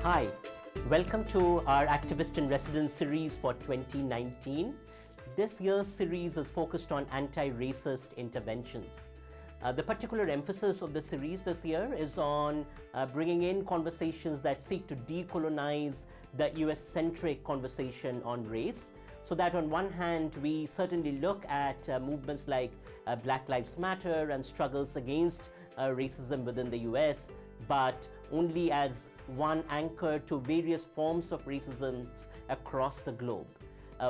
Hi, welcome to our Activist in Residence series for 2019. This year's series is focused on anti-racist interventions. The particular emphasis of the series this year is on bringing in conversations that seek to decolonize the US-centric conversation on race, so that on one hand we certainly look at movements like Black Lives Matter and struggles against racism within the US, but only as one anchor to various forms of racism across the globe.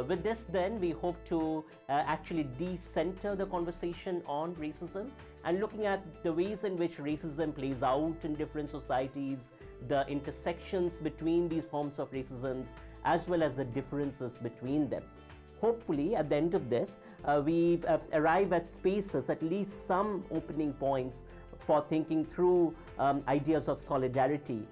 With this then, we hope to actually de-center the conversation on racism and looking at the ways in which racism plays out in different societies, the intersections between these forms of racism, as well as the differences between them. Hopefully, at the end of this, we arrive at spaces, at least some opening points for thinking through ideas of solidarity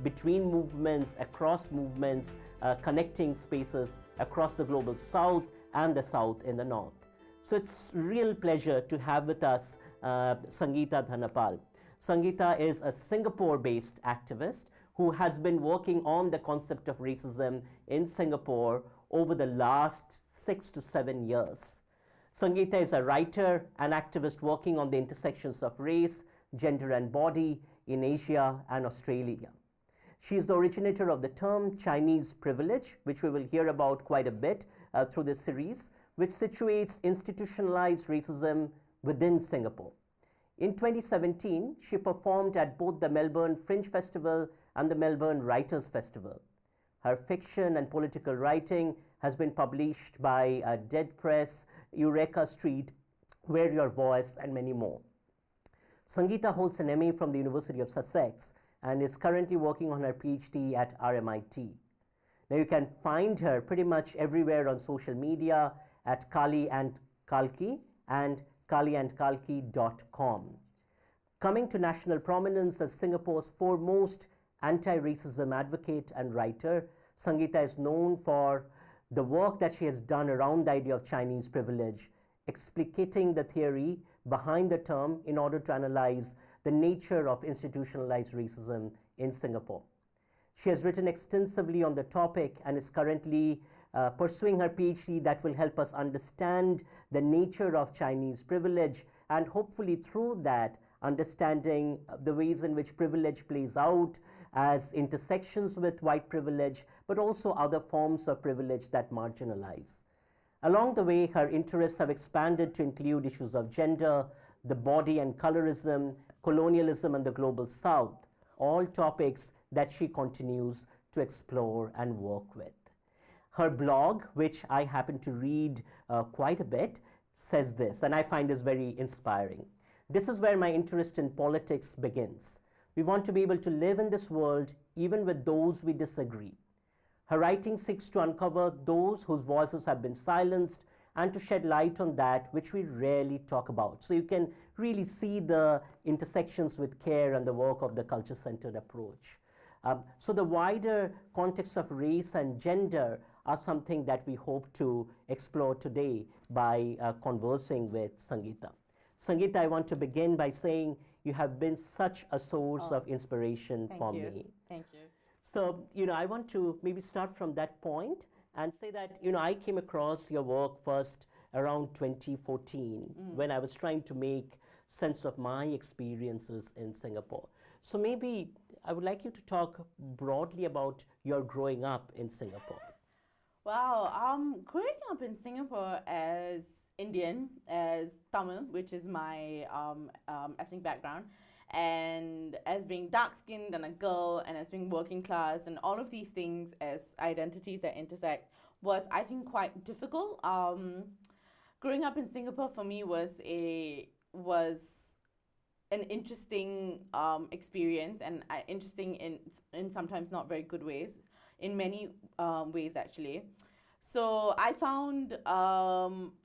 between movements, across movements, connecting spaces across the global south and the south in the north. So it's a real pleasure to have with us Sangeetha Thanapal. Sangeetha is a Singapore-based activist who has been working on the concept of racism in Singapore over the last 6 to 7 years. Sangeetha is a writer and activist working on the intersections of race, gender and body in Asia and Australia. She is the originator of the term Chinese privilege, which we will hear about quite a bit through this series, which situates institutionalized racism within Singapore. In 2017, she performed at both the Melbourne Fringe Festival and the Melbourne Writers' Festival. Her fiction and political writing has been published by Dead Press, Eureka Street, Wear Your Voice, and many more. Sangeetha holds an MA from the University of Sussex and is currently working on her PhD at RMIT. Now you can find her pretty much everywhere on social media at Kali and Kalki and kaliandkalki.com. Coming to national prominence as Singapore's foremost anti-racism advocate and writer, Sangeetha is known for the work that she has done around the idea of Chinese privilege, explicating the theory behind the term in order to analyze the nature of institutionalized racism in Singapore. She has written extensively on the topic and is currently pursuing her PhD that will help us understand the nature of Chinese privilege and hopefully through that understanding the ways in which privilege plays out as intersections with white privilege, but also other forms of privilege that marginalize. Along the way, her interests have expanded to include issues of gender, the body and colorism, colonialism and the global south, all topics that she continues to explore and work with. Her blog, which I happen to read quite a bit, says this, and I find this very inspiring. This is where my interest in politics begins. We want to be able to live in this world even with those we disagree. Her writing seeks to uncover those whose voices have been silenced and to shed light on that which we rarely talk about. So you can really see the intersections with care and the work of the culture-centered approach. So the wider context of race and gender are something that we hope to explore today by conversing with Sangeetha. Sangeetha, I want to begin by saying you have been such a source of inspiration for me. Thank you. So, I want to maybe start from that point and say that, I came across your work first around 2014 when I was trying to make sense of my experiences in Singapore. So maybe I would like you to talk broadly about your growing up in Singapore. Wow, growing up in Singapore as Indian, as Tamil, which is my ethnic background, and as being dark-skinned and a girl, and as being working class, and all of these things as identities that intersect was, I think, quite difficult. Growing up in Singapore for me was an interesting experience, and interesting in sometimes not very good ways, in many ways actually. So I found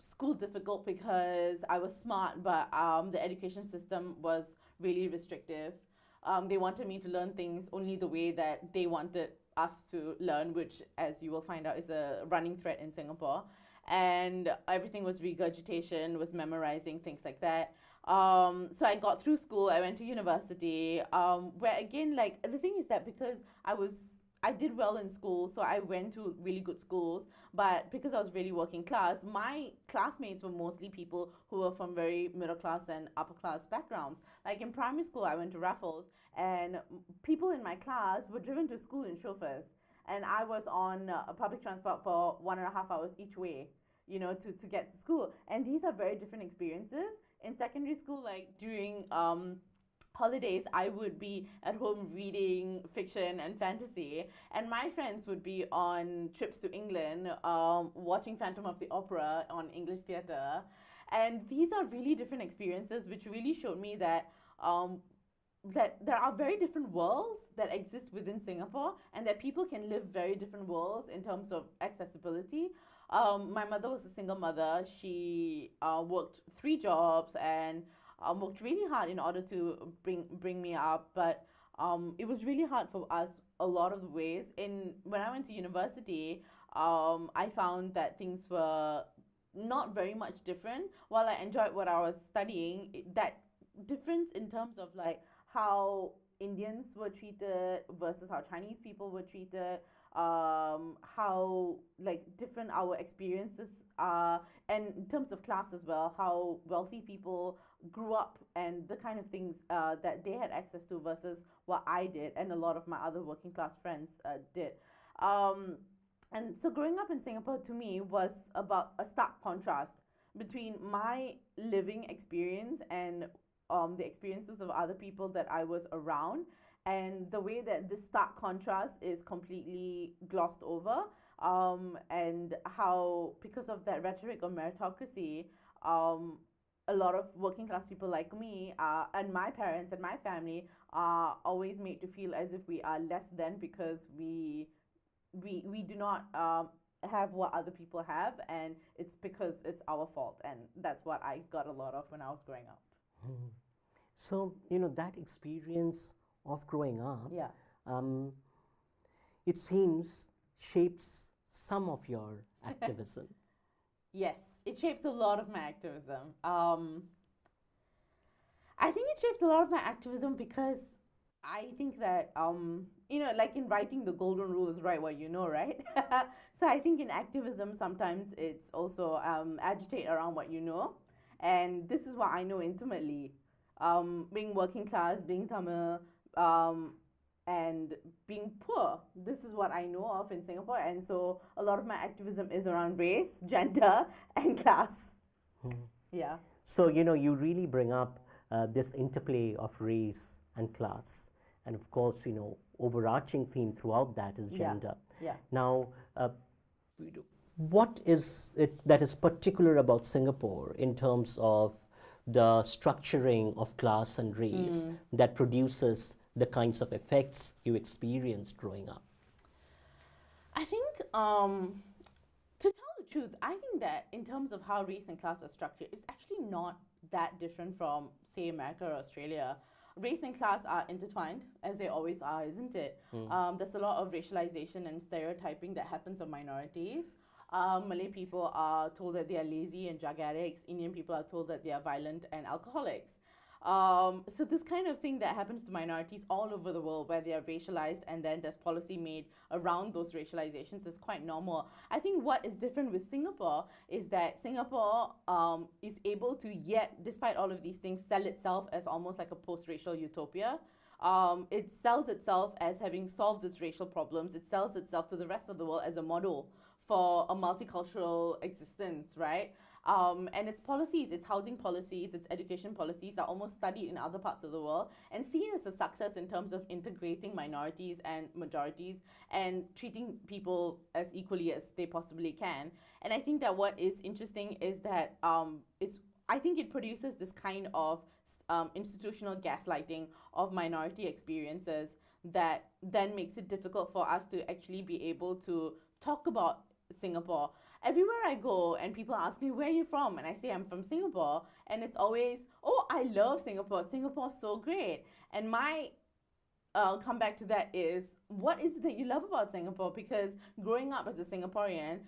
school difficult because I was smart, but the education system was really restrictive. They wanted me to learn things only the way that they wanted us to learn, which, as you will find out, is a running thread in Singapore. And everything was regurgitation, was memorizing, things like that. So I got through school. I went to university. Where again, like the thing is that because I did well in school, so I went to really good schools. But because I was really working class, my classmates were mostly people who were from very middle class and upper class backgrounds. Like in primary school, I went to Raffles, and people in my class were driven to school in chauffeurs, and I was on public transport for 1.5 hours each way, to get to school. And these are very different experiences. In secondary school, like during holidays, I would be at home reading fiction and fantasy, and my friends would be on trips to England, watching Phantom of the Opera on English theatre. And these are really different experiences, which really showed me that there are very different worlds that exist within Singapore, and that people can live very different worlds in terms of accessibility. My mother was a single mother. She worked 3 jobs and worked really hard in order to bring me up. But it was really hard for us a lot of the ways. When I went to university, I found that things were not very much different. While I enjoyed what I was studying, that difference in terms of like how Indians were treated versus how Chinese people were treated, how like different our experiences are, and in terms of class as well, how wealthy people grew up and the kind of things that they had access to versus what I did and a lot of my other working class friends did. And so growing up in Singapore to me was about a stark contrast between my living experience and the experiences of other people that I was around, and the way that this stark contrast is completely glossed over, and how, because of that rhetoric of meritocracy, a lot of working class people like me and my parents and my family are always made to feel as if we are less than because we do not have what other people have, and it's because it's our fault. And that's what I got a lot of when I was growing up. So, that experience of growing up, Yeah. it seems shapes some of your activism. Yes, it shapes a lot of my activism. I think it shapes a lot of my activism because I think that, like in writing, the golden rule is write what you know, right? So I think in activism, sometimes it's also agitate around what you know. And this is what I know intimately. Being working class, being Tamil, and being poor. This is what I know of in Singapore. And so a lot of my activism is around race, gender, and class. Yeah. So, you really bring up this interplay of race and class. And of course, overarching theme throughout that is gender. Yeah. Now, what is it that is particular about Singapore in terms of the structuring of class and race that produces the kinds of effects you experienced growing up? I think, to tell the truth, I think that in terms of how race and class are structured, it's actually not that different from, say, America or Australia. Race and class are intertwined, as they always are, isn't it? There's a lot of racialization and stereotyping that happens of minorities. Malay people are told that they are lazy and drug addicts. Indian people are told that they are violent and alcoholics. So this kind of thing that happens to minorities all over the world, where they are racialized and then there's policy made around those racializations, is quite normal. I think what is different with Singapore is that Singapore is able to, yet despite all of these things, sell itself as almost like a post-racial utopia. It sells itself as having solved its racial problems. It sells itself to the rest of the world as a model for a multicultural existence, right? And its policies, its housing policies, its education policies are almost studied in other parts of the world and seen as a success in terms of integrating minorities and majorities and treating people as equally as they possibly can. And I think that what is interesting is that I think it produces this kind of institutional gaslighting of minority experiences that then makes it difficult for us to actually be able to talk about Singapore. Everywhere I go and people ask me, where are you from? And I say, I'm from Singapore. And it's always, oh, I love Singapore. Singapore's so great. And my comeback to that is, what is it that you love about Singapore? Because growing up as a Singaporean,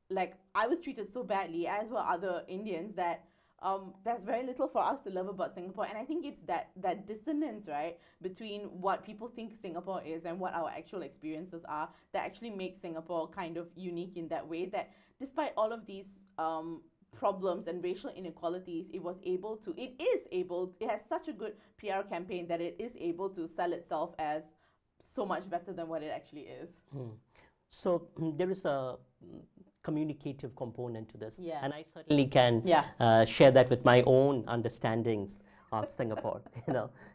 like I was treated so badly, as were other Indians, that there's very little for us to love about Singapore. And I think it's that dissonance, right, between what people think Singapore is and what our actual experiences are that actually makes Singapore kind of unique in that way, that despite all of these problems and racial inequalities, it has such a good PR campaign that it is able to sell itself as so much better than what it actually is. So there is a communicative component to this, Yeah. and I certainly can Yeah. share that with my own understandings of Singapore.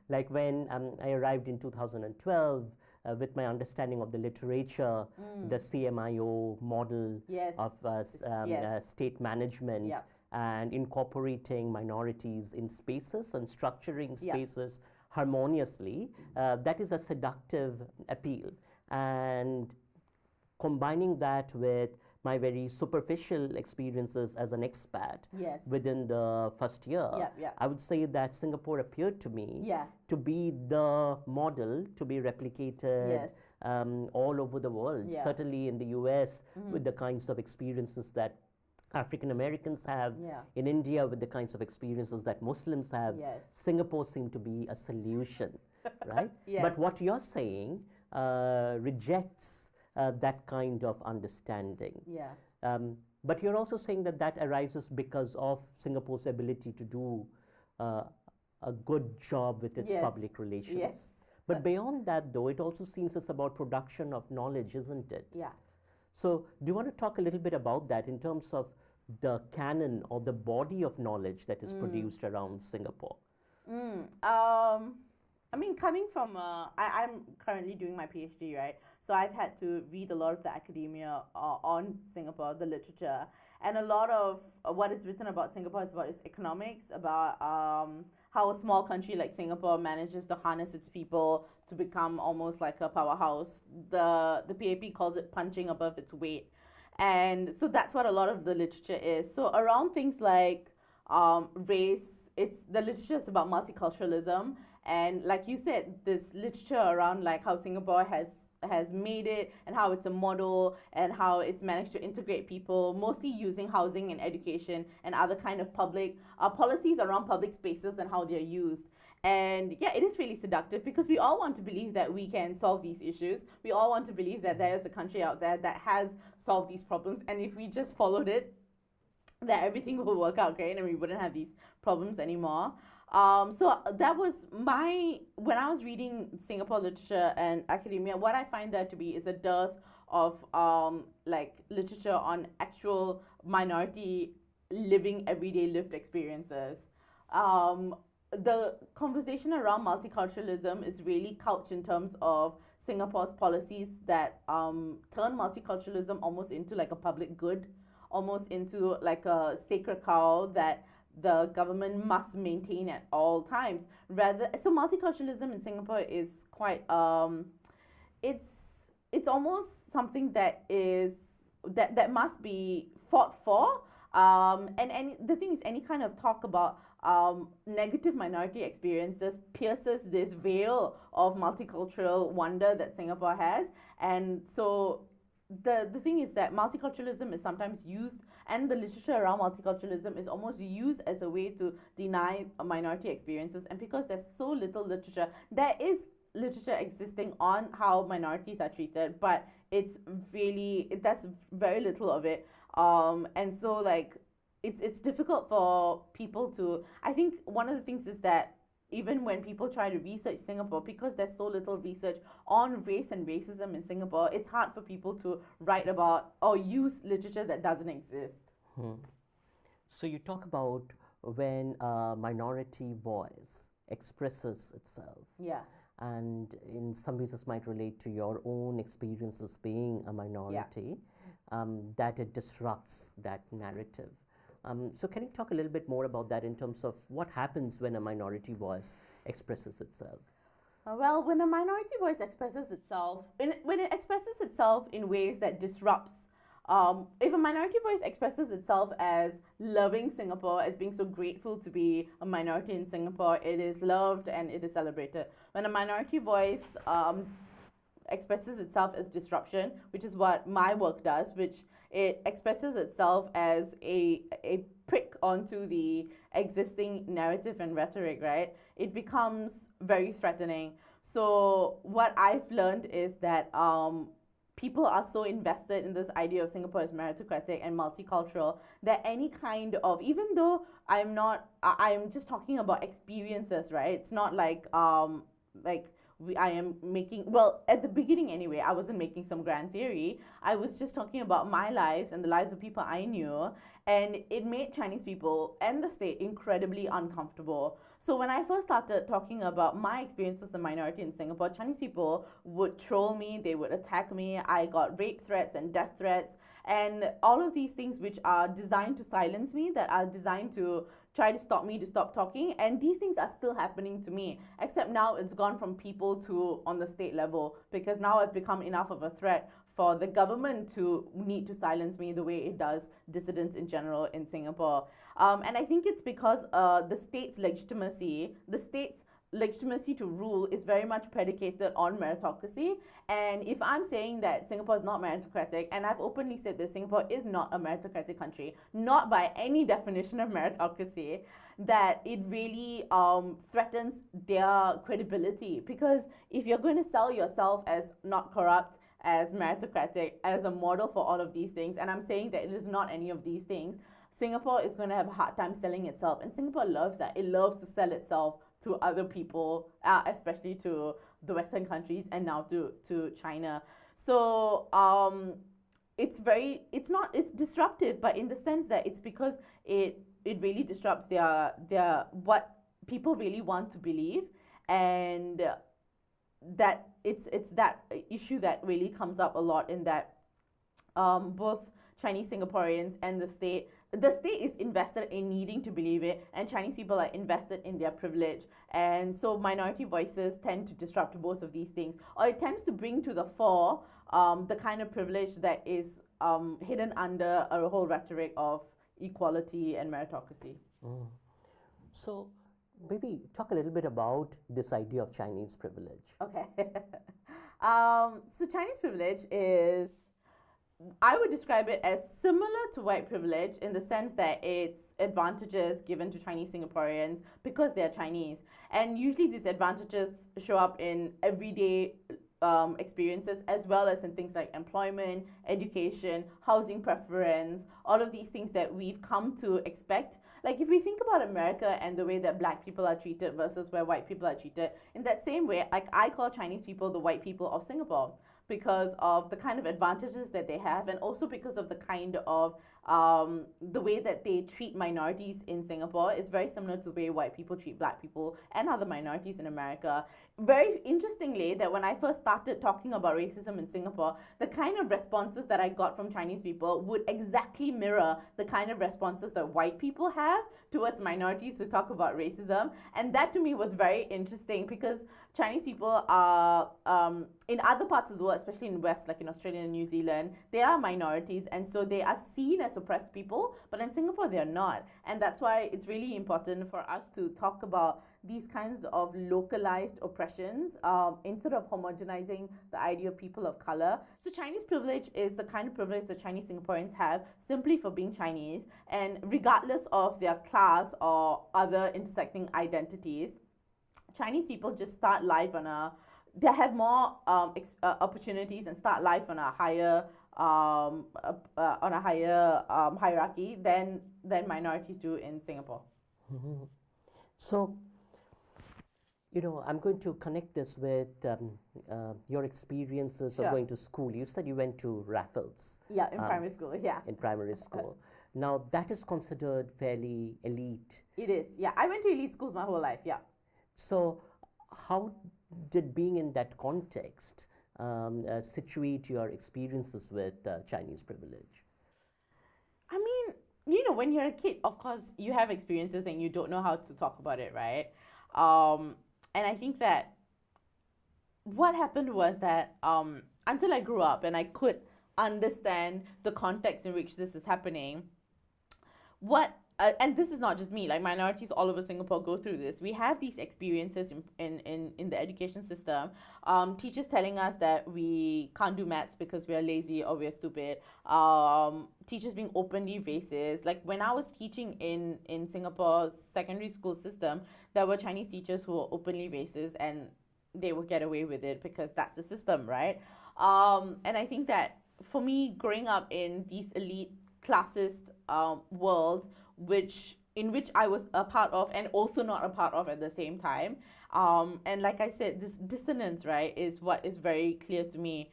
Like when I arrived in 2012, with my understanding of the literature, the CMIO model Yes. of Yes. state management, Yeah. and incorporating minorities in spaces and structuring Yeah. spaces harmoniously, that is a seductive appeal. And combining that with my very superficial experiences as an expat Yes. within the first year, Yeah. I would say that Singapore appeared to me Yeah. to be the model to be replicated Yes. all over the world. Yeah. Certainly in the US, with the kinds of experiences that African Americans have, Yeah. in India with the kinds of experiences that Muslims have, Yes. Singapore seemed to be a solution, right? Yes. But what you're saying rejects that kind of understanding. Yeah. But you're also saying that that arises because of Singapore's ability to do a good job with its Yes. public relations. Yes. But beyond that, though, it also seems it's about production of knowledge, isn't it? Yeah. So, do you want to talk a little bit about that in terms of the canon or the body of knowledge that is produced around Singapore? I mean, coming from, I'm currently doing my PhD, right? So I've had to read a lot of the academia on Singapore, the literature, and a lot of what is written about Singapore is about its economics, about how a small country like Singapore manages to harness its people to become almost like a powerhouse. The PAP calls it punching above its weight. And so that's what a lot of the literature is. So around things like race, the literature is about multiculturalism. And like you said, this literature around like how Singapore has made it and how it's a model and how it's managed to integrate people, mostly using housing and education and other kind of public policies around public spaces and how they're used. And yeah, it is really seductive because we all want to believe that we can solve these issues. We all want to believe that there is a country out there that has solved these problems. And if we just followed it, that everything will work out great and we wouldn't have these problems anymore. So that was when I was reading Singapore literature and academia, what I find there to be is a dearth of like literature on actual minority living everyday lived experiences. The conversation around multiculturalism is really couched in terms of Singapore's policies that turn multiculturalism almost into like a public good, almost into like a sacred cow that the government must maintain at all times. So multiculturalism in Singapore is quite it's almost something that must be fought for. And the thing is, any kind of talk about negative minority experiences pierces this veil of multicultural wonder that Singapore has. And so the thing is that multiculturalism is sometimes used, and the literature around multiculturalism is almost used as a way to deny minority experiences. And because there's so little literature, there is literature existing on how minorities are treated, but that's very little of it. And so like it's difficult for people to, I think one of the things is that even when people try to research Singapore, because there's so little research on race and racism in Singapore, it's hard for people to write about or use literature that doesn't exist. So you talk about when a minority voice expresses itself. Yeah. And in some ways this might relate to your own experiences being a minority, that it disrupts that narrative. So can you talk a little bit more about that in terms of what happens when a minority voice expresses itself? Well, when a minority voice expresses itself, when it expresses itself in ways that disrupts, if a minority voice expresses itself as loving Singapore, as being so grateful to be a minority in Singapore, it is loved and it is celebrated. When a minority voice expresses itself as disruption, which is what my work does, which it expresses itself as a prick onto the existing narrative and rhetoric, right, it becomes very threatening. So what I've learned is that people are so invested in this idea of Singapore as meritocratic and multicultural that any kind of, even though I'm just talking about experiences, right? It's not like I am making, well, at the beginning anyway, I wasn't making some grand theory. I was just talking about my lives and the lives of people I knew, and it made Chinese people and the state incredibly uncomfortable. So when I first started talking about my experience as a minority in Singapore, Chinese people would troll me, they would attack me. I got rape threats and death threats, and all of these things which are designed to silence me, that are designed to try to stop me to stop talking, and these things are still happening to me, except now it's gone from people to on the state level, because now I've become enough of a threat for the government to need to silence me the way it does dissidents in general in Singapore. And I think it's because the state's legitimacy to rule is very much predicated on meritocracy. And if I'm saying that Singapore is not meritocratic, and I've openly said that Singapore is not a meritocratic country, not by any definition of meritocracy, that it really threatens their credibility. Because if you're going to sell yourself as not corrupt, as meritocratic, as a model for all of these things, and I'm saying that it is not any of these things, Singapore is going to have a hard time selling itself. And Singapore loves that. It loves to sell itself to other people, especially to the Western countries and now to China. So it's disruptive, but in the sense that it's because it really disrupts their what people really want to believe, and that it's that issue that really comes up a lot, in that both Chinese Singaporeans and the state is invested in needing to believe it, and Chinese people are invested in their privilege. And so minority voices tend to disrupt both of these things, or it tends to bring to the fore the kind of privilege that is hidden under a whole rhetoric of equality and meritocracy. So maybe talk a little bit about this idea of Chinese privilege. Okay. So Chinese privilege is, I would describe it as similar to white privilege in the sense that it's advantages given to Chinese Singaporeans because they're Chinese. And usually these advantages show up in everyday experiences, as well as in things like employment, education, housing preference, all of these things that we've come to expect. Like if we think about America and the way that black people are treated versus where white people are treated, in that same way, like I call Chinese people the white people of Singapore, because of the kind of advantages that they have, and also because of the kind of the way that they treat minorities in Singapore is very similar to the way white people treat black people and other minorities in America. Very interestingly, that when I first started talking about racism in Singapore, the kind of responses that I got from Chinese people would exactly mirror the kind of responses that white people have towards minorities who talk about racism. And that to me was very interesting, because Chinese people are, in other parts of the world, especially in the West, like in Australia and New Zealand, they are minorities, and so they are seen as oppressed people, but in Singapore they are not. And that's why it's really important for us to talk about these kinds of localized oppressions instead of homogenizing the idea of people of color. So Chinese privilege is the kind of privilege that Chinese Singaporeans have simply for being Chinese, and regardless of their class or other intersecting identities, Chinese people just start life they have more opportunities and start life on a higher hierarchy than minorities do in Singapore. Mm-hmm. So, I'm going to connect this with your experiences of going to school. You said you went to Raffles. Yeah, in primary school, yeah. In primary school. Now, that is considered fairly elite. It is, yeah. I went to elite schools my whole life, yeah. So, how did being in that context situate your experiences with Chinese privilege? I mean, when you're a kid, of course, you have experiences and you don't know how to talk about it, right? And I think that what happened was that until I grew up and I could understand the context in which this is happening, what and this is not just me, like minorities all over Singapore go through this. We have these experiences in the education system. Teachers telling us that we can't do maths because we're lazy or we're stupid. Teachers being openly racist. Like when I was teaching in Singapore's secondary school system, there were Chinese teachers who were openly racist, and they would get away with it because that's the system, right? And I think that for me, growing up in these elite classist world, in which I was a part of and also not a part of at the same time. And like I said, this dissonance, right, is what is very clear to me.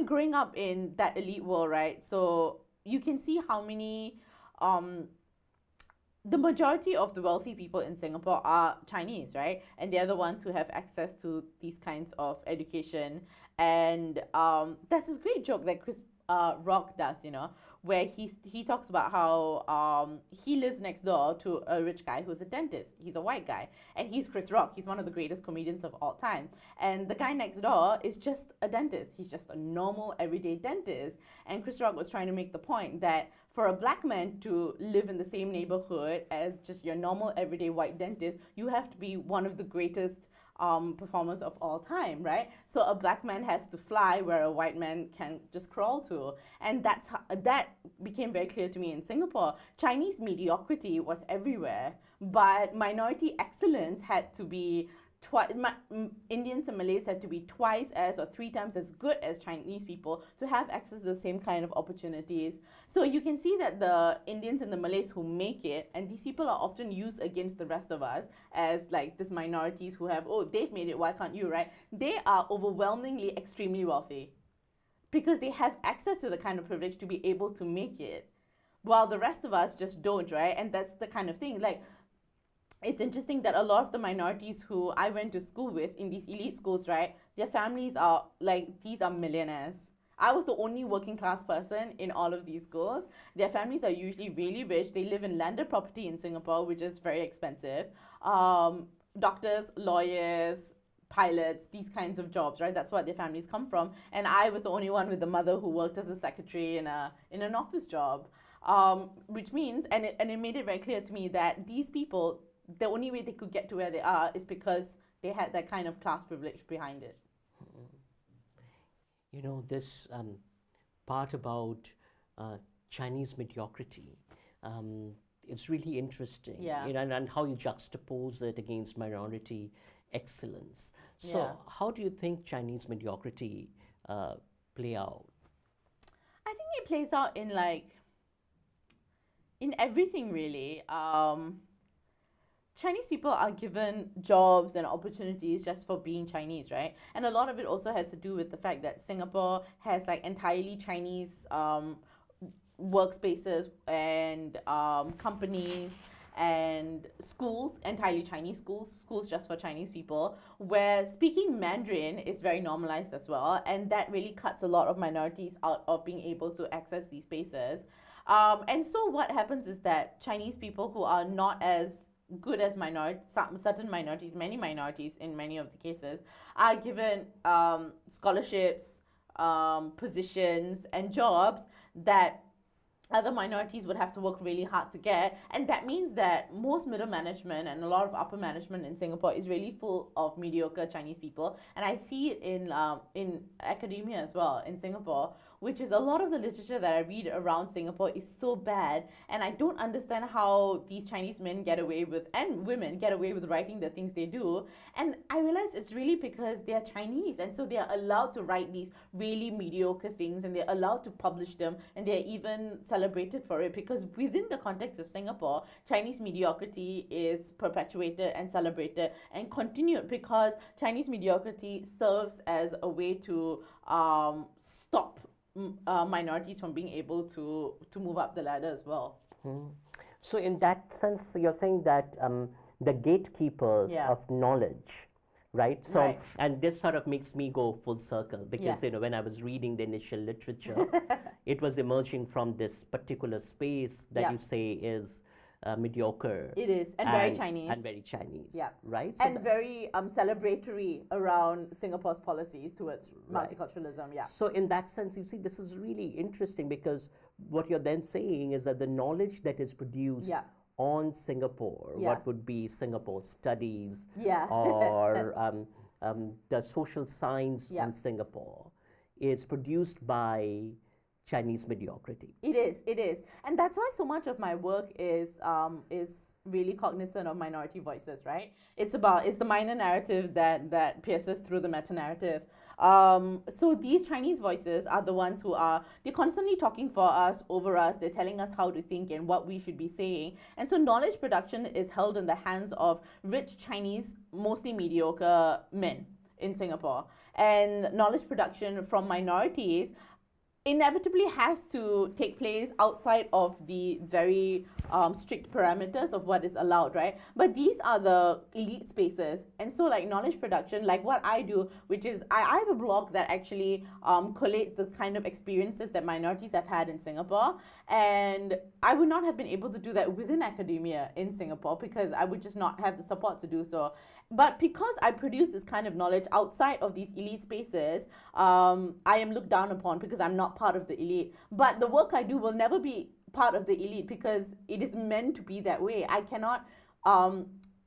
Growing up in that elite world, right, so you can see how many, the majority of the wealthy people in Singapore are Chinese, right? And they're the ones who have access to these kinds of education. And there's this great joke that Chris Rock does, where he talks about how he lives next door to a rich guy who's a dentist. He's a white guy, and he's Chris Rock. He's one of the greatest comedians of all time. And the guy next door is just a dentist. He's just a normal, everyday dentist. And Chris Rock was trying to make the point that for a black man to live in the same neighborhood as just your normal, everyday white dentist, you have to be one of the greatest performers of all time, right? So a black man has to fly where a white man can just crawl to, and that became very clear to me in Singapore. Chinese mediocrity was everywhere, but minority excellence had to be Indians and Malays had to be twice as or three times as good as Chinese people to have access to the same kind of opportunities. So you can see that the Indians and the Malays who make it, and these people are often used against the rest of us as like these minorities who have, oh, they've made it, why can't you, right? They are overwhelmingly extremely wealthy because they have access to the kind of privilege to be able to make it, while the rest of us just don't, right? And that's the kind of thing, like, it's interesting that a lot of the minorities who I went to school with in these elite schools, right, their families are like, these are millionaires. I was the only working class person in all of these schools. Their families are usually really rich. They live in landed property in Singapore, which is very expensive. Doctors, lawyers, pilots, these kinds of jobs, right? That's what their families come from. And I was the only one with the mother who worked as a secretary in an office job, which means, and it made it very clear to me that these people, the only way they could get to where they are is because they had that kind of class privilege behind it. This part about Chinese mediocrity, it's really interesting. Yeah. And how you juxtapose it against minority excellence. So Yeah. how do you think Chinese mediocrity play out? I think it plays out in everything really. Chinese people are given jobs and opportunities just for being Chinese, right? And a lot of it also has to do with the fact that Singapore has like entirely Chinese workspaces and companies and schools, entirely Chinese schools just for Chinese people, where speaking Mandarin is very normalized as well. And that really cuts a lot of minorities out of being able to access these spaces. And so what happens is that Chinese people who are not as good as certain minorities, many minorities in many of the cases, are given scholarships, positions, and jobs that other minorities would have to work really hard to get. And that means that most middle management and a lot of upper management in Singapore is really full of mediocre Chinese people. And I see it in academia as well in Singapore, which is a lot of the literature that I read around Singapore is so bad. And I don't understand how these Chinese men get away with, and women get away with writing the things they do. And I realize it's really because they're Chinese. And so they're allowed to write these really mediocre things, and they're allowed to publish them, and they're even celebrated for it, because within the context of Singapore, Chinese mediocrity is perpetuated and celebrated and continued because Chinese mediocrity serves as a way to stop minorities from being able to move up the ladder as well. So in that sense, you're saying that the gatekeepers of knowledge, right? So, Right. and this sort of makes me go full circle because, when I was reading the initial literature, it was emerging from this particular space that you say is mediocre. It is, and very Chinese. And very Chinese. Yeah. Right? And very celebratory around Singapore's policies towards Right. multiculturalism. Yeah. So in that sense, you see, this is really interesting, because what you're then saying is that the knowledge that is produced Yeah. on Singapore, Yeah. what would be Singapore studies, Yeah. or the social science Yeah. on Singapore, is produced by Chinese mediocrity. It is, and that's why so much of my work is really cognizant of minority voices, right? It's the minor narrative that pierces through the meta narrative. So these Chinese voices are the ones they're constantly talking for us, over us. They're telling us how to think and what we should be saying. And so knowledge production is held in the hands of rich Chinese, mostly mediocre men in Singapore, and knowledge production from minorities inevitably has to take place outside of the very strict parameters of what is allowed, right? But these are the elite spaces. And so like knowledge production, like what I do, which is I have a blog that actually collates the kind of experiences that minorities have had in Singapore. And I would not have been able to do that within academia in Singapore, because I would just not have the support to do so. But because I produce this kind of knowledge outside of these elite spaces, I am looked down upon because I'm not part of the elite. But the work I do will never be part of the elite, because it is meant to be that way. I cannot,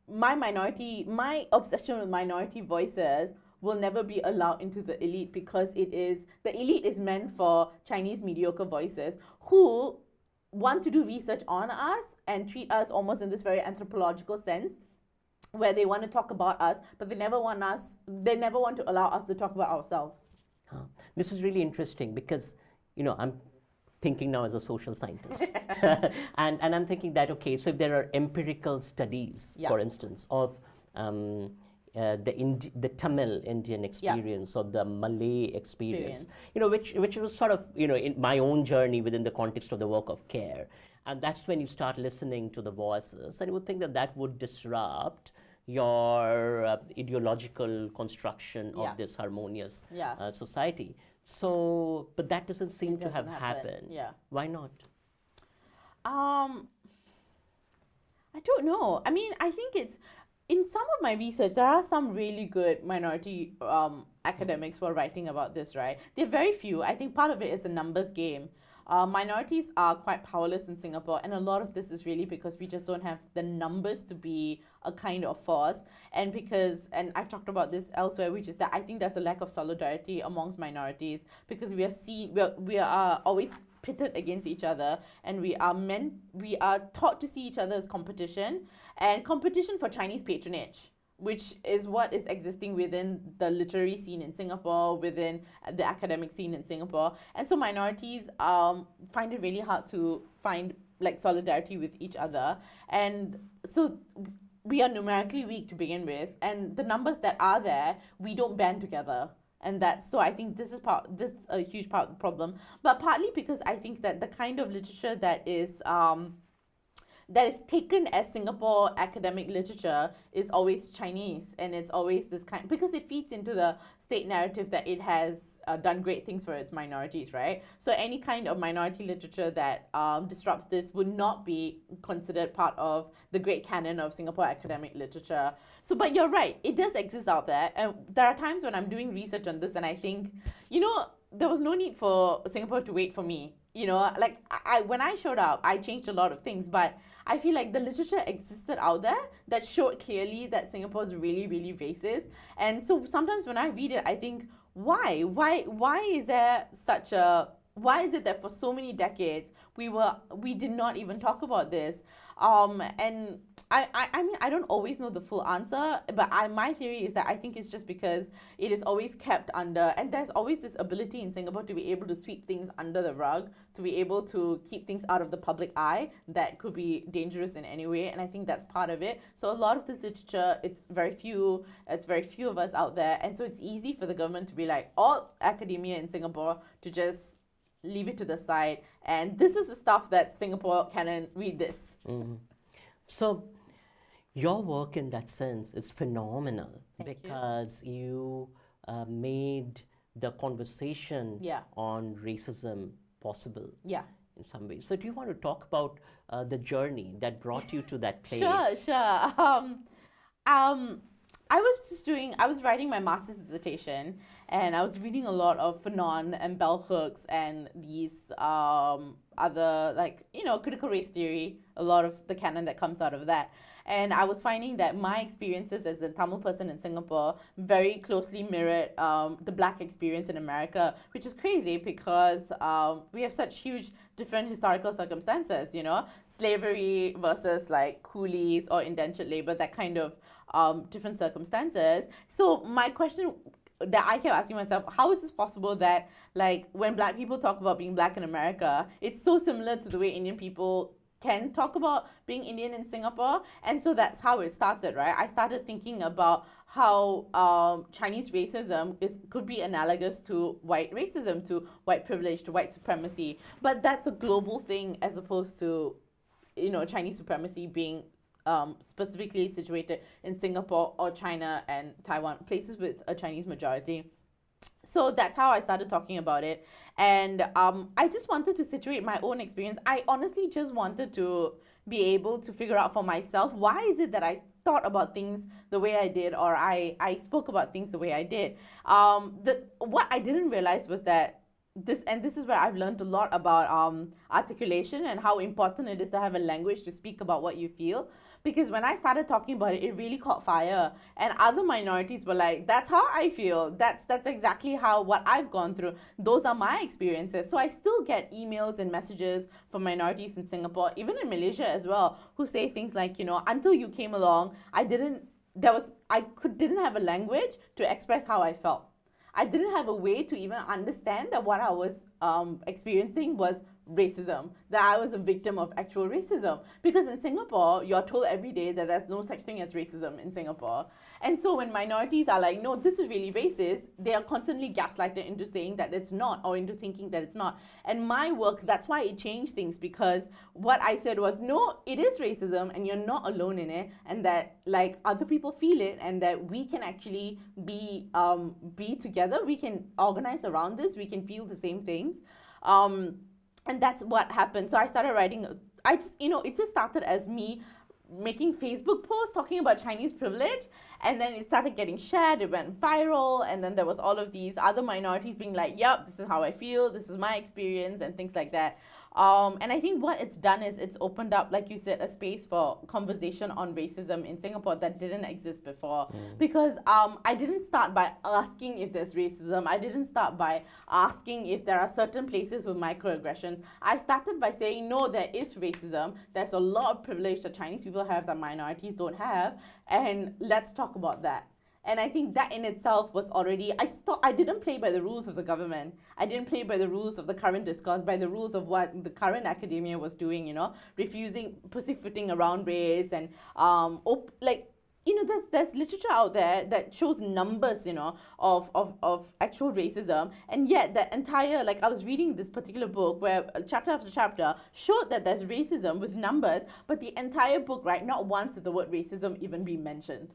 my obsession with minority voices will never be allowed into the elite, because the elite is meant for Chinese mediocre voices who want to do research on us and treat us almost in this very anthropological sense, where they want to talk about us, but they never want to allow us to talk about ourselves. This is really interesting, because, I'm thinking now as a social scientist. and I'm thinking that, okay, so if there are empirical studies, for instance, of the Tamil Indian experience, or the Malay experience, which was sort of, in my own journey within the context of the work of care. And that's when you start listening to the voices, and you would think that would disrupt your ideological construction of this harmonious society. So, but that doesn't seem to have happened. Yeah. Why not? I don't know. I mean, I think it's, in some of my research, there are some really good minority academics who are writing about this, right? There are very few. I think part of it is a numbers game. Minorities are quite powerless in Singapore, and a lot of this is really because we just don't have the numbers to be a kind of force, and I've talked about this elsewhere, which is that I think there's a lack of solidarity amongst minorities, because we are always pitted against each other, and we are taught to see each other as competition for Chinese patronage, which is what is existing within the literary scene in Singapore, within the academic scene in Singapore. And so minorities find it really hard to find like solidarity with each other. And so we are numerically weak to begin with, and the numbers that are there, we don't band together. And so I think this is a huge part of the problem, but partly because I think that the kind of literature that is taken as Singapore academic literature is always Chinese, and it's always this kind, because it feeds into the state narrative that it has done great things for its minorities, right? So any kind of minority literature that disrupts this would not be considered part of the great canon of Singapore academic literature. So, but you're right, it does exist out there, and there are times when I'm doing research on this and I think, there was no need for Singapore to wait for me. Like when I showed up, I changed a lot of things, but I feel like the literature existed out there that showed clearly that Singapore is really, really racist. And so sometimes when I read it, I think, why is there why is it that for so many decades we did not even talk about this? And I mean, I don't always know the full answer, but my theory is that I think it's just because it is always kept under, and there's always this ability in Singapore to be able to sweep things under the rug, to be able to keep things out of the public eye that could be dangerous in any way, and I think that's part of it. So a lot of this literature, it's very few of us out there, and so it's easy for the government to be like, all academia in Singapore to just leave it to the side, and this is the stuff that Singapore canon, read this. Mm-hmm. So your work in that sense is phenomenal. Thank because you made the conversation on racism possible in some ways. So do you want to talk about the journey that brought you to that place. Sure. Um, I was writing my master's dissertation, and I was reading a lot of Fanon and bell hooks and these other, like, critical race theory, a lot of the canon that comes out of that. And I was finding that my experiences as a Tamil person in Singapore very closely mirrored the Black experience in America, which is crazy because we have such huge different historical circumstances, slavery versus like coolies or indentured labor, that kind of different circumstances. So my question that I kept asking myself, how is this possible that, like, when Black people talk about being Black in America, it's so similar to the way Indian people can talk about being Indian in Singapore? And so that's how it started, right? I started thinking about how Chinese racism could be analogous to white racism, to white privilege, to white supremacy. But that's a global thing as opposed to, Chinese supremacy being specifically situated in Singapore or China and Taiwan, places with a Chinese majority. So that's how I started talking about it. And I just wanted to situate my own experience. I honestly just wanted to be able to figure out for myself, why is it that I thought about things the way I did, or I spoke about things the way I did. What I didn't realize was that this is where I've learned a lot about articulation and how important it is to have a language to speak about what you feel. Because when I started talking about it, it really caught fire, and other minorities were like, "That's how I feel. That's exactly what I've gone through. Those are my experiences." So I still get emails and messages from minorities in Singapore, even in Malaysia as well, who say things like, "Until you came along, I didn't have a language to express how I felt. I didn't have a way to even understand that what I was experiencing was racism, that I was a victim of actual racism." Because in Singapore, you're told every day that there's no such thing as racism in Singapore. And so when minorities are like, "No, this is really racist," they are constantly gaslighted into saying that it's not, or into thinking that it's not. And my work, that's why it changed things, because what I said was, no, it is racism and you're not alone in it, and that, like, other people feel it, and that we can actually be together, we can organize around this, we can feel the same things. And that's what happened. So I started writing. It just started as me making Facebook posts talking about Chinese privilege, and then it started getting shared, it went viral, and then there was all of these other minorities being like, "Yep, this is how I feel, this is my experience," and things like that. And I think what it's done is it's opened up, like you said, a space for conversation on racism in Singapore that didn't exist before. Because I didn't start by asking if there's racism. I didn't start by asking if there are certain places with microaggressions. I started by saying, no, there is racism. There's a lot of privilege that Chinese people have that minorities don't have. And let's talk about that. And I think that in itself was already, I didn't play by the rules of the government. I didn't play by the rules of the current discourse, by the rules of what the current academia was doing, refusing, pussyfooting around race, and there's literature out there that shows numbers, of actual racism. And yet that entire, like, I was reading this particular book where chapter after chapter showed that there's racism with numbers, but the entire book, right, not once did the word racism even be mentioned.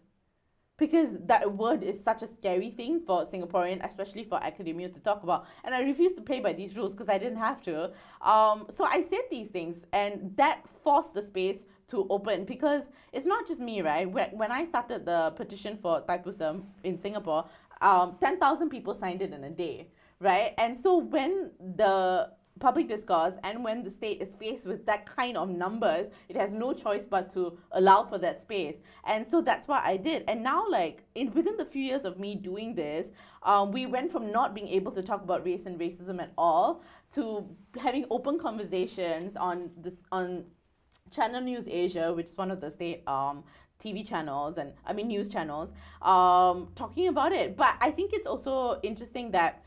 Because that word is such a scary thing for Singaporean, especially for academia, to talk about. And I refused to play by these rules because I didn't have to. So I said these things, and that forced the space to open, because it's not just me, right? When I started the petition for Thaipusam in Singapore, 10,000 people signed it in a day, right? And so when the public discourse and when the state is faced with that kind of numbers, it has no choice but to allow for that space. And so that's what I did. And now, like, within the few years of me doing this, we went from not being able to talk about race and racism at all to having open conversations on Channel News Asia, which is one of the state TV channels, and news channels, talking about it. But I think it's also interesting that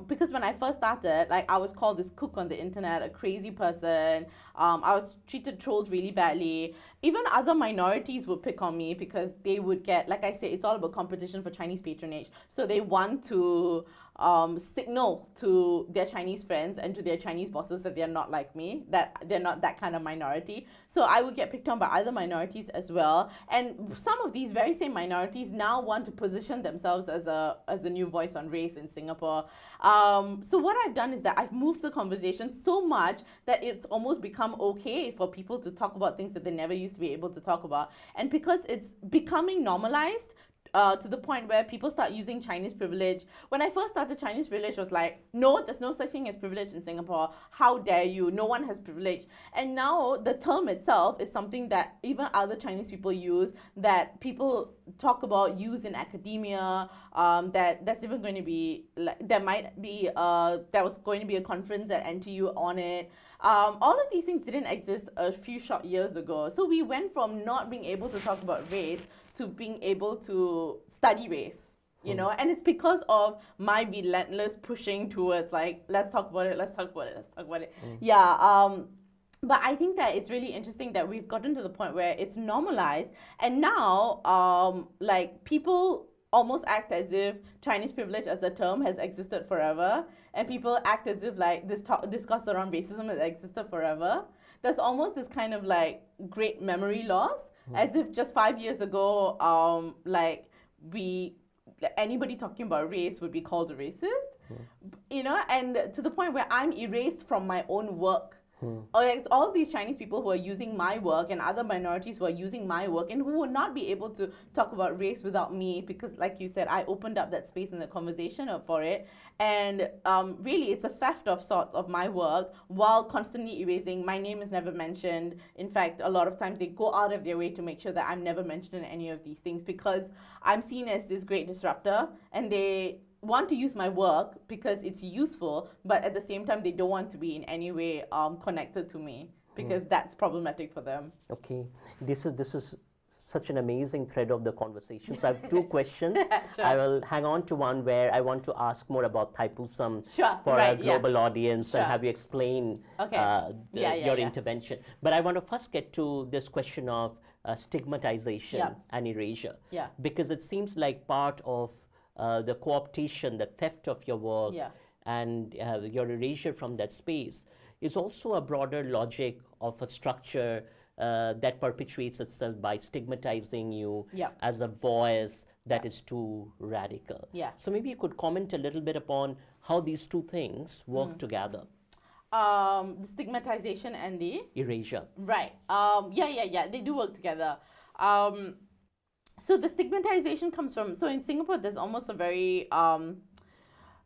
because when I first started, like, I was called this cook on the internet, a crazy person. I was trolled really badly. Even other minorities would pick on me because they would get, like I say, it's all about competition for Chinese patronage. So they want to signal to their Chinese friends and to their Chinese bosses that they're not like me, that they're not that kind of minority. So I would get picked on by other minorities as well. And some of these very same minorities now want to position themselves as a new voice on race in Singapore. So what I've done is that I've moved the conversation so much that it's almost become become okay for people to talk about things that they never used to be able to talk about. And because it's becoming normalized, to the point where people start using Chinese privilege. When I first started, Chinese privilege was like, no, there's no such thing as privilege in Singapore. How dare you? No one has privilege. And now the term itself is something that even other Chinese people use, that people talk about, use in academia. That there's even going to be, like, there was going to be a conference at NTU on it. All of these things didn't exist a few short years ago. So we went from not being able to talk about race to being able to study race, you know, and it's because of my relentless pushing towards, like, let's talk about it. Yeah, but I think that it's really interesting that we've gotten to the point where it's normalized, and now, like, people almost act as if Chinese privilege as a term has existed forever, and people act as if, like, this discourse around racism has existed forever. There's almost this kind of, like, great memory loss, as if just 5 years ago, like, anybody talking about race would be called a racist, you know, and to the point where I'm erased from my own work. Or like all these Chinese people who are using my work, and other minorities who are using my work, and who would not be able to talk about race without me, because, like you said, I opened up that space in the conversation for it. And really, it's a theft of sorts of my work, while constantly erasing. My name is never mentioned. In fact, a lot of times they go out of their way to make sure that I'm never mentioned in any of these things, because I'm seen as this great disruptor, and they want to use my work because it's useful, but at the same time they don't want to be in any way connected to me, because that's problematic for them. Okay, this is such an amazing thread of the conversation. So I have two questions. Sure. I will hang on to one where I want to ask more about Thaipusam Sure, for right, our global audience, Sure. and have you explain your intervention. But I want to first get to this question of stigmatization and erasure, because it seems like part of the co-optation, the theft of your work, and your erasure from that space is also a broader logic of a structure that perpetuates itself by stigmatizing you as a voice that is too radical. So maybe you could comment a little bit upon how these two things work together. The stigmatization and the erasure. Right. They do work together. So the stigmatization comes from, so in Singapore, there's almost a very,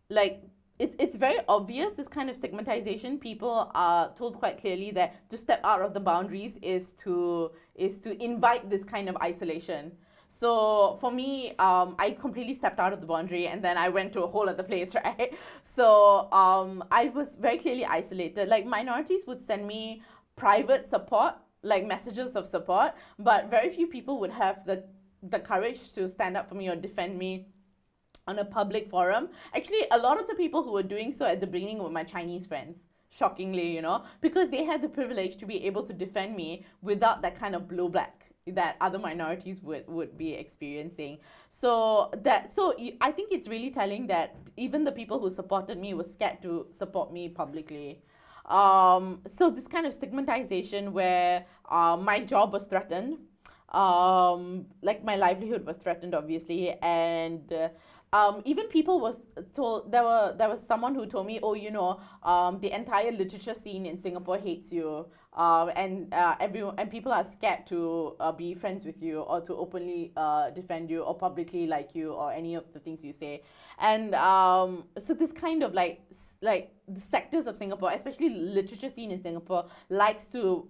like, it's very obvious, this kind of stigmatization. People are told quite clearly that to step out of the boundaries is to invite this kind of isolation. So for me, I completely stepped out of the boundary, and then I went to a whole other place, right? So I was very clearly isolated. Like, minorities would send me private support, like messages of support, but very few people would have the courage to stand up for me or defend me on a public forum. Actually, a lot of the people who were doing so at the beginning were my Chinese friends, shockingly, you know, because they had the privilege to be able to defend me without that kind of blowback that other minorities would be experiencing. So I think it's really telling that even the people who supported me were scared to support me publicly. So this kind of stigmatization where my job was threatened, like my livelihood was threatened, obviously, and even people was told, there was someone who told me, oh, you know, the entire literature scene in Singapore hates you, and everyone and people are scared to be friends with you, or to openly defend you, or publicly like you, or any of the things you say. And so this kind of like the sectors of Singapore, especially literature scene in Singapore, likes to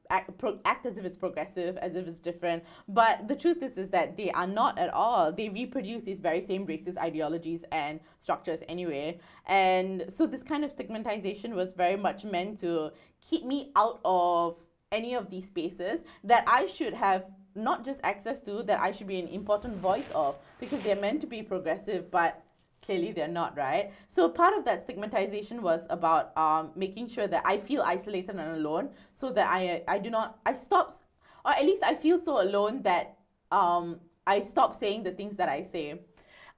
act as if it's progressive, as if it's different. But the truth is that they are not at all. They reproduce these very same racist ideologies and structures anyway. And so this kind of stigmatization was very much meant to keep me out of any of these spaces that I should have not just access to, that I should be an important voice of, because they're meant to be progressive, but clearly they're not, right? So part of that stigmatization was about making sure that I feel isolated and alone, so that I stop, or at least I feel so alone that I stop saying the things that I say.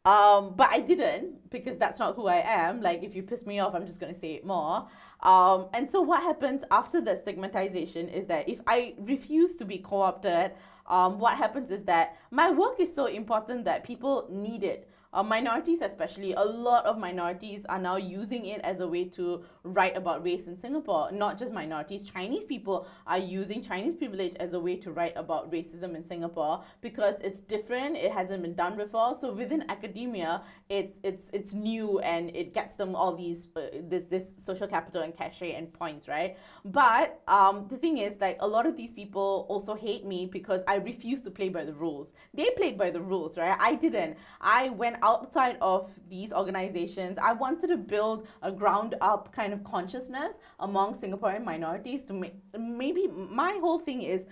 But I didn't, because that's not who I am. Like, if you piss me off, I'm just going to say it more. And so what happens after that stigmatization is that if I refuse to be co-opted, what happens is that my work is so important that people need it. minorities especially, a lot of minorities are now using it as a way to write about race in Singapore. Not just minorities, Chinese people are using Chinese privilege as a way to write about racism in Singapore because it's different, it hasn't been done before. So within academia, it's new and it gets them all these this social capital and cachet and points, right? But the thing is, like, a lot of these people also hate me because I refuse to play by the rules. They played by the rules, right? I didn't. I went outside of these organizations. I wanted to build a ground up kind of consciousness among Singaporean minorities to maybe my whole thing is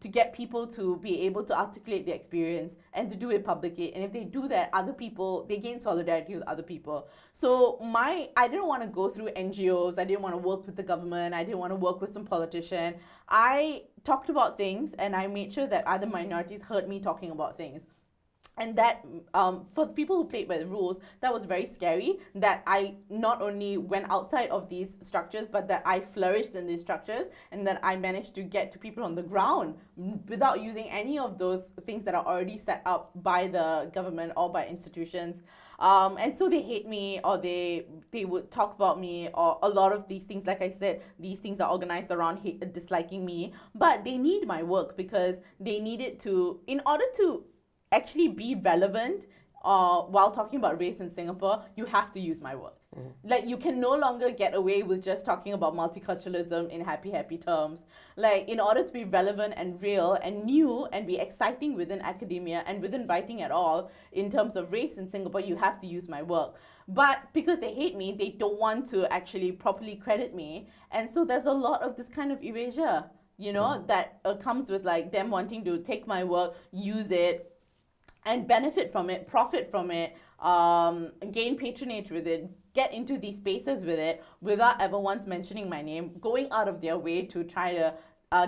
to get people to be able to articulate their experience and to do it publicly. And if they do that, other people, they gain solidarity with other people. So I didn't want to go through NGOs. I didn't want to work with the government. I didn't want to work with some politician. I talked about things and I made sure that other minorities heard me talking about things. And that, for the people who played by the rules, that was very scary, that I not only went outside of these structures, but that I flourished in these structures and that I managed to get to people on the ground without using any of those things that are already set up by the government or by institutions. And so they hate me, or they would talk about me, or a lot of these things, like I said, these things are organized around disliking me. But they need my work because they need it to, in order to actually be relevant while talking about race in Singapore, you have to use my work. Like, you can no longer get away with just talking about multiculturalism in happy terms. Like, in order to be relevant and real and new and be exciting within academia and within writing at all in terms of race in Singapore, you have to use my work. But because they hate me, they don't want to actually properly credit me. And so there's a lot of this kind of erasure, you know, that comes with, like, them wanting to take my work, use it, and benefit from it, profit from it, gain patronage with it, get into these spaces with it without ever once mentioning my name, going out of their way to try to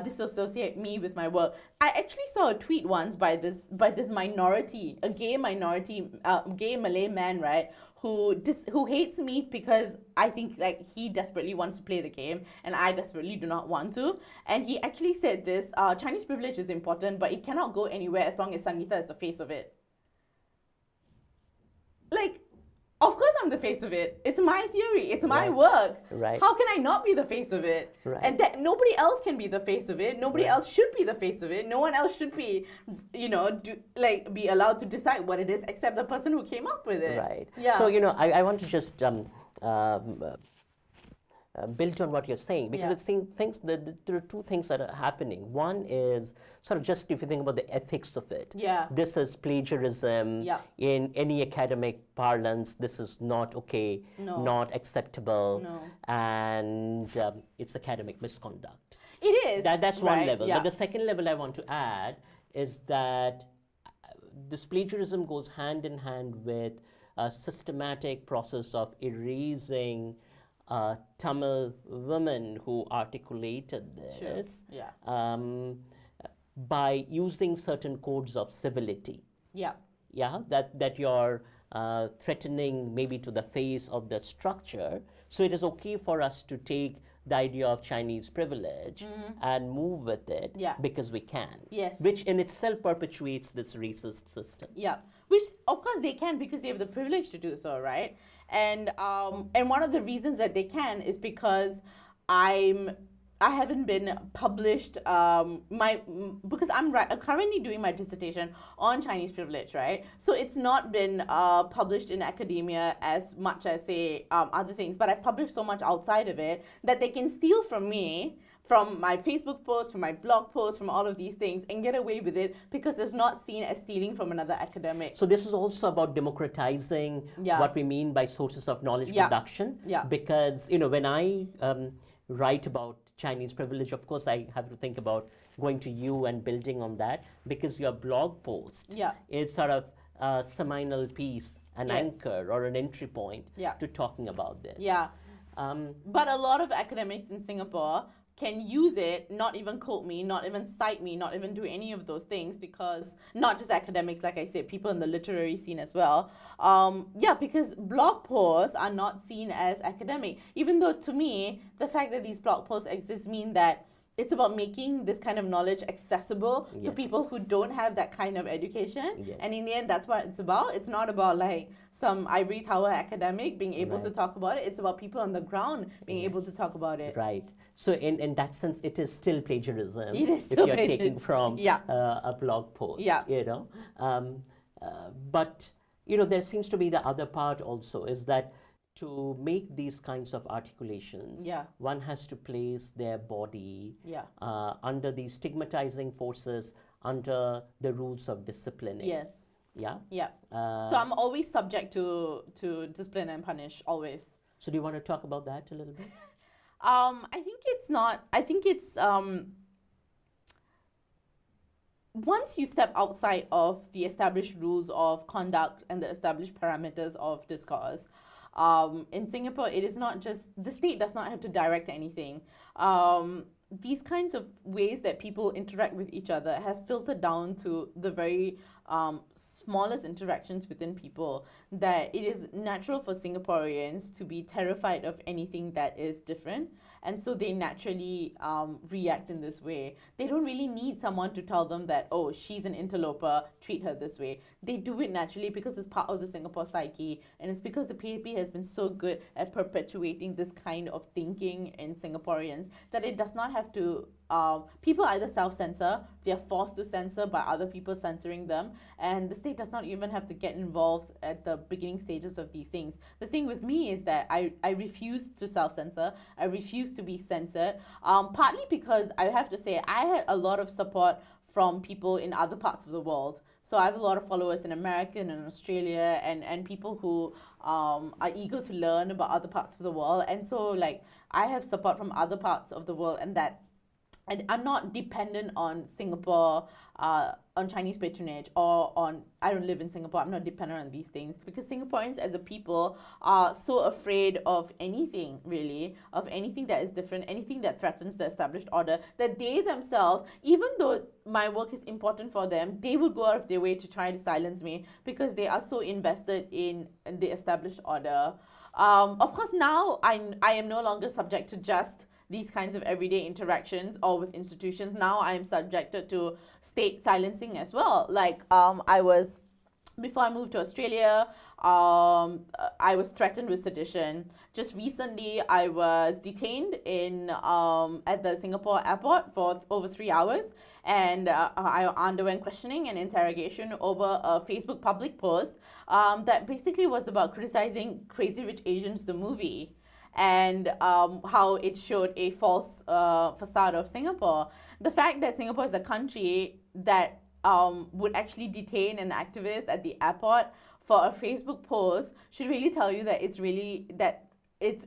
disassociate me with my work. I actually saw a tweet once by this minority, a gay minority, gay Malay man, right, who hates me because I think, like, he desperately wants to play the game and I desperately do not want to. And he actually said this: Chinese privilege is important, but it cannot go anywhere as long as Sangeetha is the face of it. Like, of course I'm the face of it. It's my theory. It's my work. Right. How can I not be the face of it? Right. And that nobody else can be the face of it. Nobody else should be the face of it. No one else should be, you know, be allowed to decide what it is except the person who came up with it. Right. Yeah. So, you know, I want to just build on what you're saying, because it seems there are two things that are happening. One is sort of just, if you think about the ethics of it. Yeah. This is plagiarism. Yeah. In any academic parlance, this is not okay, not acceptable, and it's academic misconduct. It is. That's one right? level. Yeah. But the second level I want to add is that this plagiarism goes hand in hand with a systematic process of erasing Tamil women who articulated this by using certain codes of civility. That you're threatening maybe to the face of the structure. So it is okay for us to take the idea of Chinese privilege and move with it because we can. Yes. Which in itself perpetuates this racist system. Yeah. Which, of course, they can because they have the privilege to do so, right? And one of the reasons that they can is because I haven't been published because I'm currently doing my dissertation on Chinese privilege, right? So it's not been published in academia as much as, say, other things, but I've published so much outside of it that they can steal from me, from my Facebook posts, from my blog posts, from all of these things, and get away with it because it's not seen as stealing from another academic. So this is also about democratizing what we mean by sources of knowledge production. Because, you know, when I write about Chinese privilege, of course, I have to think about going to you and building on that, because your blog post is sort of a seminal piece, an anchor or an entry point to talking about this. But a lot of academics in Singapore can use it, not even quote me, not even cite me, not even do any of those things, because not just academics, like I said, people in the literary scene as well. Because blog posts are not seen as academic, even though to me, the fact that these blog posts exist mean that it's about making this kind of knowledge accessible to Yes. people who don't have that kind of education. Yes. And in the end, that's what it's about. It's not about like some ivory tower academic being able to Right. talk about it. It's about people on the ground being Yes. able to talk about it. Right. So in that sense, it is still plagiarism. It is if still you're plagiarism. taking from Yeah. a blog post. Yeah. You know, but there seems to be the other part also, is that to make these kinds of articulations, Yeah. one has to place their body Yeah. under these stigmatizing forces, under the rules of disciplining. Yes. Yeah. Yeah. So I'm always subject to discipline and punish, always. So do you want to talk about that a little bit? I think it's not. I think it's once you step outside of the established rules of conduct and the established parameters of discourse, in Singapore, it is not just the state does not have to direct anything. These kinds of ways that people interact with each other have filtered down to the very smallest interactions within people, that it is natural for Singaporeans to be terrified of anything that is different. And so they naturally react in this way. They don't really need someone to tell them that, oh, she's an interloper, treat her this way. They do it naturally because it's part of the Singapore psyche. And it's because the PAP has been so good at perpetuating this kind of thinking in Singaporeans that it does not have to. People either self-censor, they are forced to censor by other people censoring them, and the state does not even have to get involved at the beginning stages of these things. The thing with me is that I refuse to self-censor. I refuse to be censored, partly because I have to say I had a lot of support from people in other parts of the world. So I have a lot of followers in America and in Australia, and people who are eager to learn about other parts of the world. And so like I have support from other parts of the world, and that I'm not dependent on Singapore, on Chinese patronage, or on, I don't live in Singapore, I'm not dependent on these things, because Singaporeans as a people are so afraid of anything, really, of anything that is different, anything that threatens the established order, that they themselves, even though my work is important for them, they will go out of their way to try to silence me, because they are so invested in the established order. Of course, now I am no longer subject to just these kinds of everyday interactions or with institutions. Now I am subjected to state silencing as well. Like I was, before I moved to Australia, I was threatened with sedition. Just recently, I was detained in at the Singapore airport for over 3 hours, and I underwent questioning and interrogation over a Facebook public post that basically was about criticizing Crazy Rich Asians, the movie, and how it showed a false facade of Singapore. The fact that Singapore is a country that would actually detain an activist at the airport for a Facebook post should really tell you that it's really that it's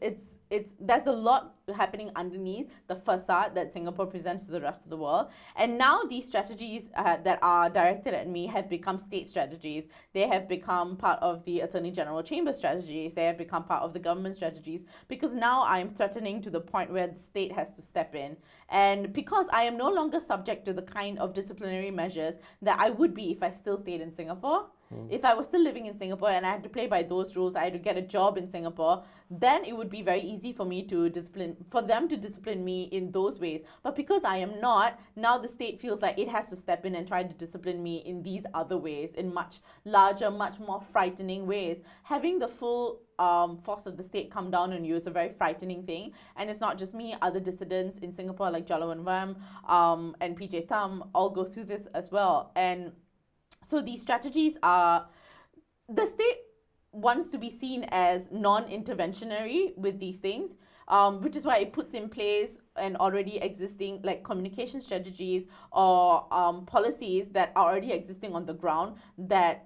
there's a lot happening underneath the facade that Singapore presents to the rest of the world. And now these strategies that are directed at me have become state strategies. They have become part of the Attorney General Chamber strategies. They have become part of the government strategies, because now I am threatening to the point where the state has to step in. And because I am no longer subject to the kind of disciplinary measures that I would be if I still stayed in Singapore. If I was still living in Singapore and I had to play by those rules, I had to get a job in Singapore, then it would be very easy for me to for them to discipline me in those ways. But because I am not, now the state feels like it has to step in and try to discipline me in these other ways, in much larger, much more frightening ways. Having the full force of the state come down on you is a very frightening thing. And it's not just me, other dissidents in Singapore like Jalawan Vam and PJ Tham all go through this as well. And so these strategies are, the state wants to be seen as non-interventionary with these things, which is why it puts in place an already existing like communication strategies or policies that are already existing on the ground, that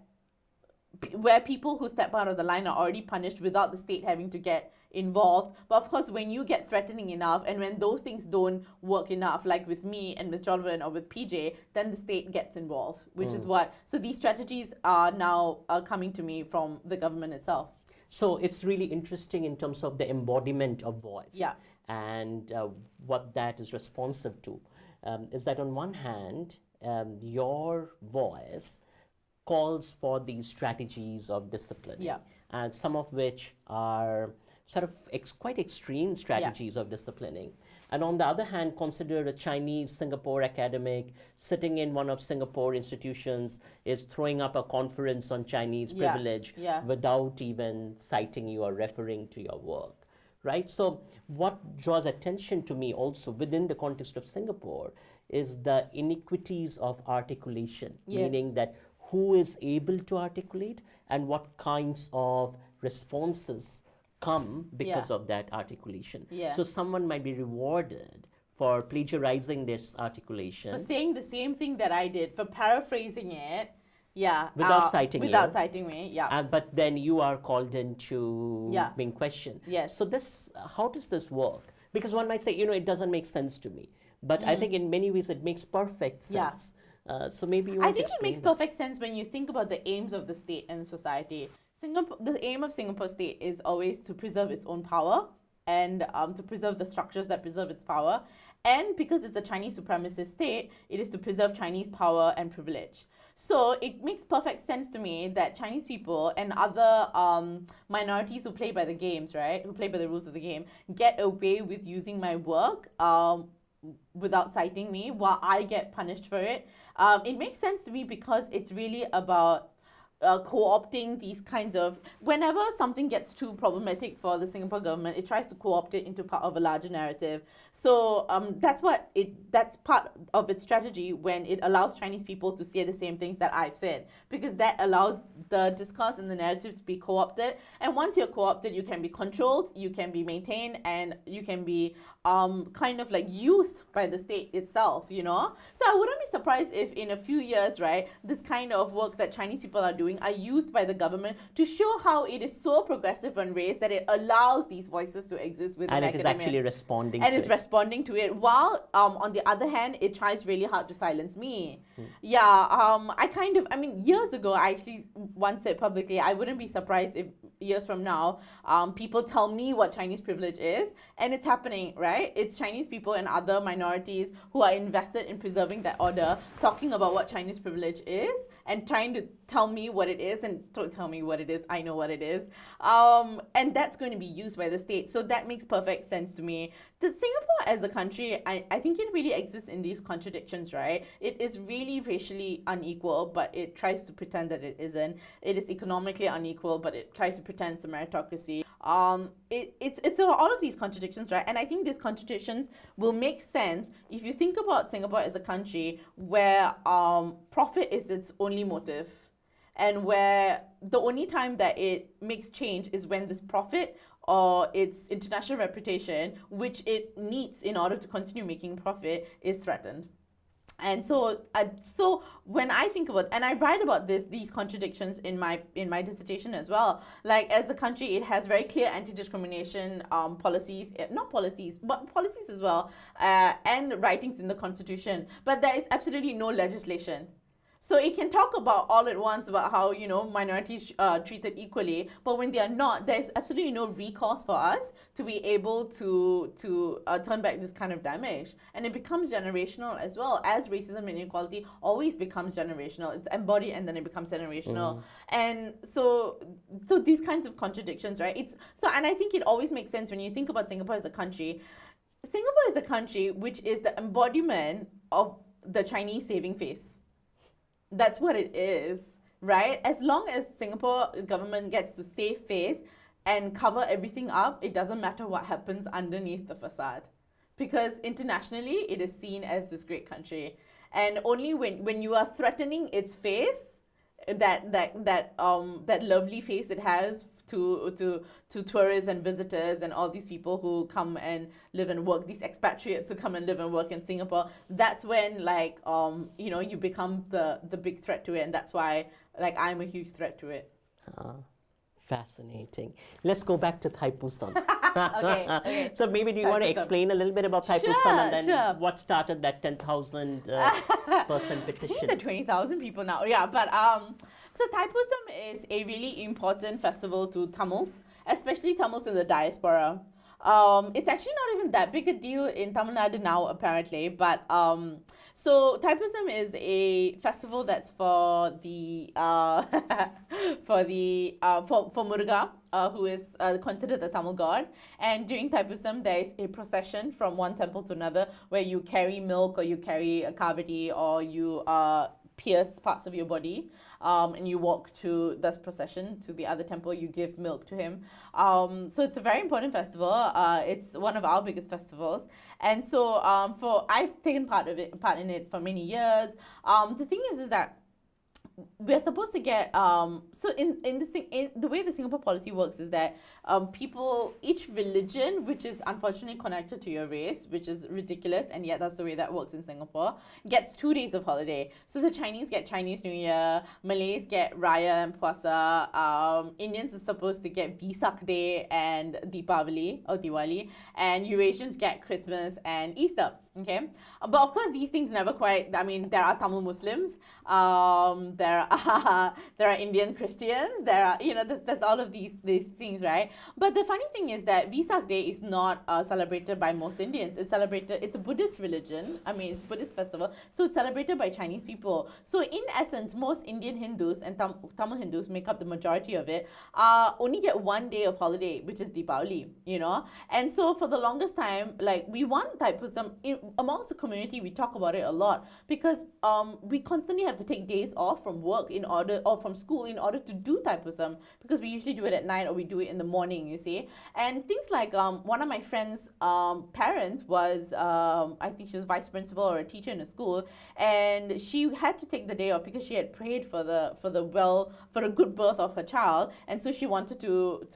where people who step out of the line are already punished without the state having to get involved. But of course, when you get threatening enough and when those things don't work enough, like with me and with Jonathan or with PJ, then the state gets involved, which is what. So these strategies are now coming to me from the government itself. So it's really interesting in terms of the embodiment of voice. Yeah. And what that is responsive to. Is that on one hand, your voice calls for these strategies of discipline, Yeah. and some of which are sort of quite extreme strategies of disciplining. And on the other hand, consider a Chinese Singapore academic sitting in one of Singapore institutions is throwing up a conference on Chinese privilege without even citing you or referring to your work, right? So what draws attention to me also within the context of Singapore is the inequities of articulation, meaning that who is able to articulate and what kinds of responses come because of that articulation. So someone might be rewarded for plagiarizing this articulation. For saying the same thing that I did, for paraphrasing it, without citing without citing me, but then you are called into being questioned. So this, how does this work? Because one might say, it doesn't make sense to me. But I think in many ways it makes perfect sense. So maybe you want I think to it makes perfect sense when you think about the aims of the state and society. The aim of Singapore state is always to preserve its own power and to preserve the structures that preserve its power. And because it's a Chinese supremacist state, it is to preserve Chinese power and privilege. So it makes perfect sense to me that Chinese people and other minorities who play by the games, right, who play by the rules of the game, get away with using my work without citing me while I get punished for it. It makes sense to me because it's really about co-opting these kinds of, whenever something gets too problematic for the Singapore government, it tries to co-opt it into part of a larger narrative. So that's part of its strategy when it allows Chinese people to say the same things that I've said, because that allows the discourse and the narrative to be co-opted. And once you're co-opted, you can be controlled, you can be maintained, and you can be kind of like used by the state itself, So I wouldn't be surprised if in a few years, right, this kind of work that Chinese people are doing are used by the government to show how it is so progressive on race that it allows these voices to exist within academia. And it is actually responding and to it's responding to it, while on the other hand, it tries really hard to silence me. Years ago, I actually once said publicly, I wouldn't be surprised if years from now, people tell me what Chinese privilege is, and it's happening, right? It's Chinese people and other minorities who are invested in preserving that order, talking about what Chinese privilege is, and trying to tell me what it is, and don't tell me what it is, I know what it is. And that's going to be used by the state. So that makes perfect sense to me. The Singapore as a country, I think it really exists in these contradictions, right? It is really racially unequal, but it tries to pretend that it isn't. It is economically unequal, but it tries to pretend it's a meritocracy. It's all of these contradictions, right? And I think these contradictions will make sense if you think about Singapore as a country where profit is its only motive, and where the only time that it makes change is when this profit or its international reputation, which it needs in order to continue making profit, is threatened. And so when I think about, and I write about these contradictions in my dissertation as well, like as a country, it has very clear anti-discrimination policies, not policies, but policies as well, and writings in the Constitution, but there is absolutely no legislation. So it can talk about all at once about how, minorities treated equally, but when they are not, there's absolutely no recourse for us to be able to turn back this kind of damage. And it becomes generational as well, as racism and inequality always becomes generational. It's embodied and then it becomes generational. And so these kinds of contradictions, right? And I think it always makes sense when you think about Singapore as a country. Singapore is a country which is the embodiment of the Chinese saving face. That's what it is, right? As long as Singapore government gets to save face and cover everything up, it doesn't matter what happens underneath the facade. Because internationally, it is seen as this great country. And only when you are threatening its face, that lovely face it has to tourists and visitors and all these people who come and live and work, these expatriates who come and live and work in Singapore, that's when you become the big threat to it, and that's why I'm a huge threat to it. Fascinating. Let's go back to Thaipusam. Okay. So maybe do you want to explain a little bit about Thaipusam and then what started that 10,000 person petition? I think it's at 20,000 people now. Yeah, but so Thaipusam is a really important festival to Tamils, especially Tamils in the diaspora. It's actually not even that big a deal in Tamil Nadu now, apparently, but so Thaipusam is a festival that's for the for the for Muruga, who is considered the Tamil god. And during Thaipusam, there is a procession from one temple to another where you carry milk or you carry a kavadi or you pierce parts of your body, and you walk to this procession to the other temple. You give milk to him. So it's a very important festival. It's one of our biggest festivals, and so for I've taken part in it for many years. The thing is that we're supposed to get so in the way the Singapore policy works is that people, each religion, which is unfortunately connected to your race, which is ridiculous, and yet that's the way that works in Singapore, gets 2 days of holiday. So the Chinese get Chinese New Year, Malays get Raya and Puasa, Indians are supposed to get Vesak Day and Deepavali or Diwali, and Eurasians get Christmas and Easter. Okay, but of course these things never quite. I mean, there are Tamil Muslims, there are Indian Christians, there are, you know, there's all of these things, right? But the funny thing is that Vesak Day is not celebrated by most Indians. It's celebrated. It's a Buddhist religion. I mean, it's a Buddhist festival, so it's celebrated by Chinese people. So in essence, most Indian Hindus and Tamil Hindus make up the majority of it. Only get 1 day of holiday, which is Deepavali. You know, and so for the longest time, like, we want Thaipusam amongst the community. We talk about it a lot because we constantly have to take days off from work or from school in order to do Thaipusam, because we usually do it at night or we do it in the morning, you see. And things like one of my friends' parents was I think she was vice principal or a teacher in a school, and she had to take the day off because she had prayed for a good birth of her child, and so she wanted to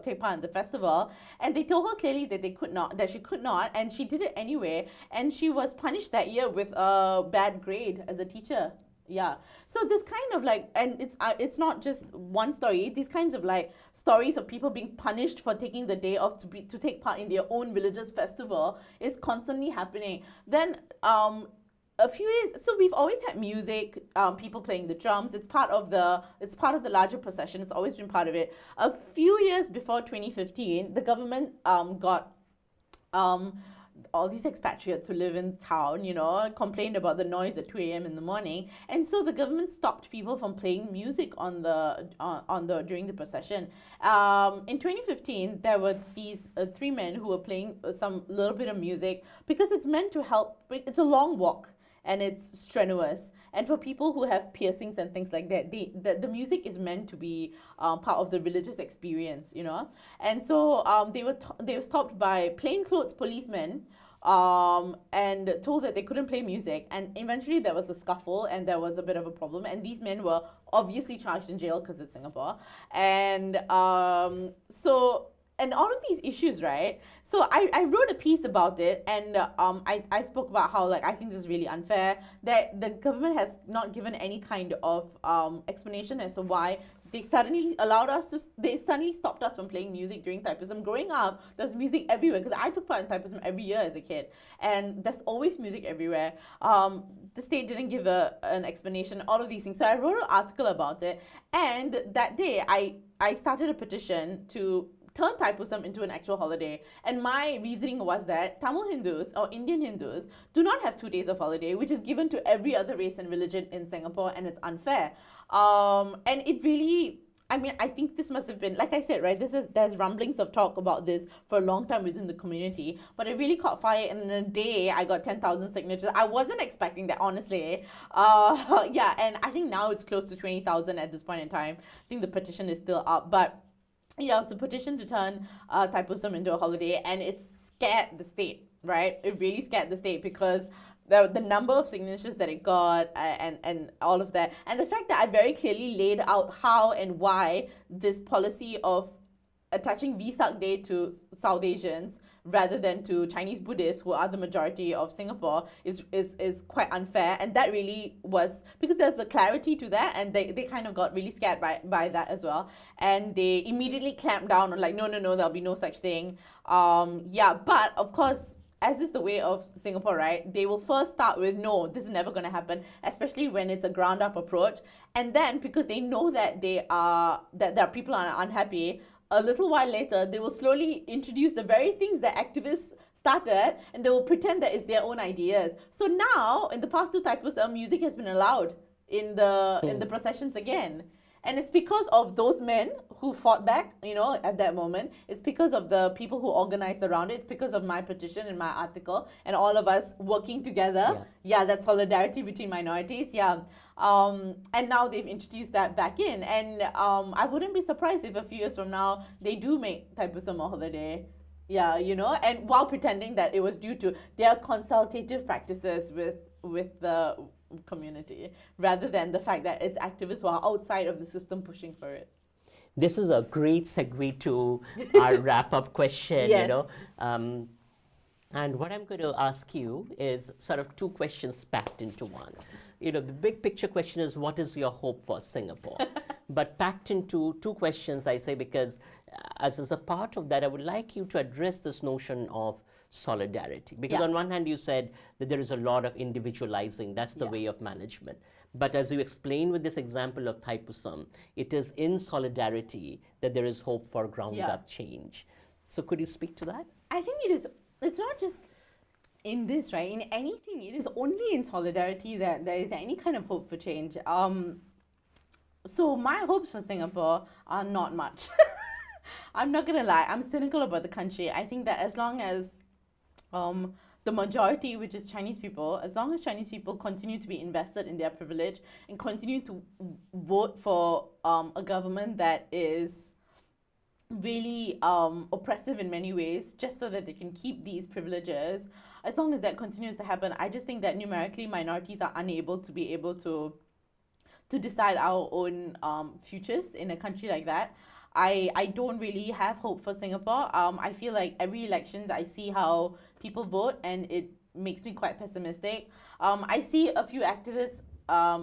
take part in the festival, and they told her clearly that she could not, and she did it anyway, and she was punished that year with a bad grade as a teacher. Yeah, so this kind of like, and it's not just one story. These kinds of like stories of people being punished for taking the day off to take part in their own religious festival is constantly happening. Then a few years, so we've always had music, people playing the drums. It's part of the larger procession. It's always been part of it. A few years before 2015, the government got all these expatriates who live in town, you know, complained about the noise at 2 a.m. in the morning, and so the government stopped people from playing music during the procession. In 2015, there were these 3 men who were playing some little bit of music because it's meant to help. It's a long walk and it's strenuous, and for people who have piercings and things like that, the music is meant to be part of the religious experience, you know. And so they were stopped by plainclothes policemen and told that they couldn't play music, and eventually there was a scuffle and there was a bit of a problem, and these men were obviously charged in jail because it's Singapore. And and all of these issues, right? So I wrote a piece about it, and I spoke about how, like, I think this is really unfair that the government has not given any kind of explanation as to why they suddenly stopped us from playing music during Thaipusam. Growing up, there was music everywhere because I took part in Thaipusam every year as a kid, and there's always music everywhere. The state didn't give an explanation, all of these things. So I wrote an article about it, and that day I started a petition to turn Thaipusam into an actual holiday. And my reasoning was that Tamil Hindus or Indian Hindus do not have 2 days of holiday, which is given to every other race and religion in Singapore, and it's unfair. And it really, I mean, I think this must have been, like I said, right, there's rumblings of talk about this for a long time within the community, but it really caught fire, and in a day I got 10,000 signatures. I wasn't expecting that, honestly. Yeah, and I think now it's close to 20,000 at this point in time. I think the petition is still up, but yeah, it's a petition to turn Thaipusam into a holiday, and it scared the state, right? It really scared the state because the number of signatures that it got and all of that, and the fact that I very clearly laid out how and why this policy of attaching Vesak Day to South Asians rather than to Chinese Buddhists, who are the majority of Singapore, is quite unfair. And that really was because there's a clarity to that, and they kind of got really scared by that as well, and they immediately clamped down on, like, no, there'll be no such thing. Yeah, but of course, as is the way of Singapore, right, they will first start with, no, this is never going to happen, especially when it's a ground up approach, and then because they know that there are people are unhappy, a little while later, they will slowly introduce the very things that activists started, and they will pretend that it's their own ideas. So now, in the past 2 Thaipusam, music has been allowed in the processions again. And it's because of those men who fought back, at that moment. It's because of the people who organized around it. It's because of my petition and my article and all of us working together. Yeah, that solidarity between minorities. Yeah. And now they've introduced that back in. And I wouldn't be surprised if a few years from now they do make Thaipusam a holiday. Yeah, and while pretending that it was due to their consultative practices with the community, rather than the fact that it's activists who are outside of the system pushing for it. This is a great segue to our wrap-up question, Yes. And what I'm going to ask you is sort of two questions packed into one. The big picture question is, what is your hope for Singapore? But packed into two questions, I say, because as a part of that, I would like you to address this notion of solidarity. Because on one hand, you said that there is a lot of individualizing, that's the way of management. But as you explained with this example of Thaipusam, it is in solidarity that there is hope for ground-up change. So could you speak to that? I think it's not just in this, right? In anything, it is only in solidarity that there is any kind of hope for change. So my hopes for Singapore are not much. I'm not going to lie. I'm cynical about the country. I think that as long as the majority, which is Chinese people, as long as Chinese people continue to be invested in their privilege and continue to vote for a government that is really oppressive in many ways, just so that they can keep these privileges, as long as that continues to happen, I just think that numerically minorities are unable to be able to decide our own futures in a country like that. I don't really have hope for Singapore. I feel like every elections I see how people vote, and it makes me quite pessimistic. I see a few activists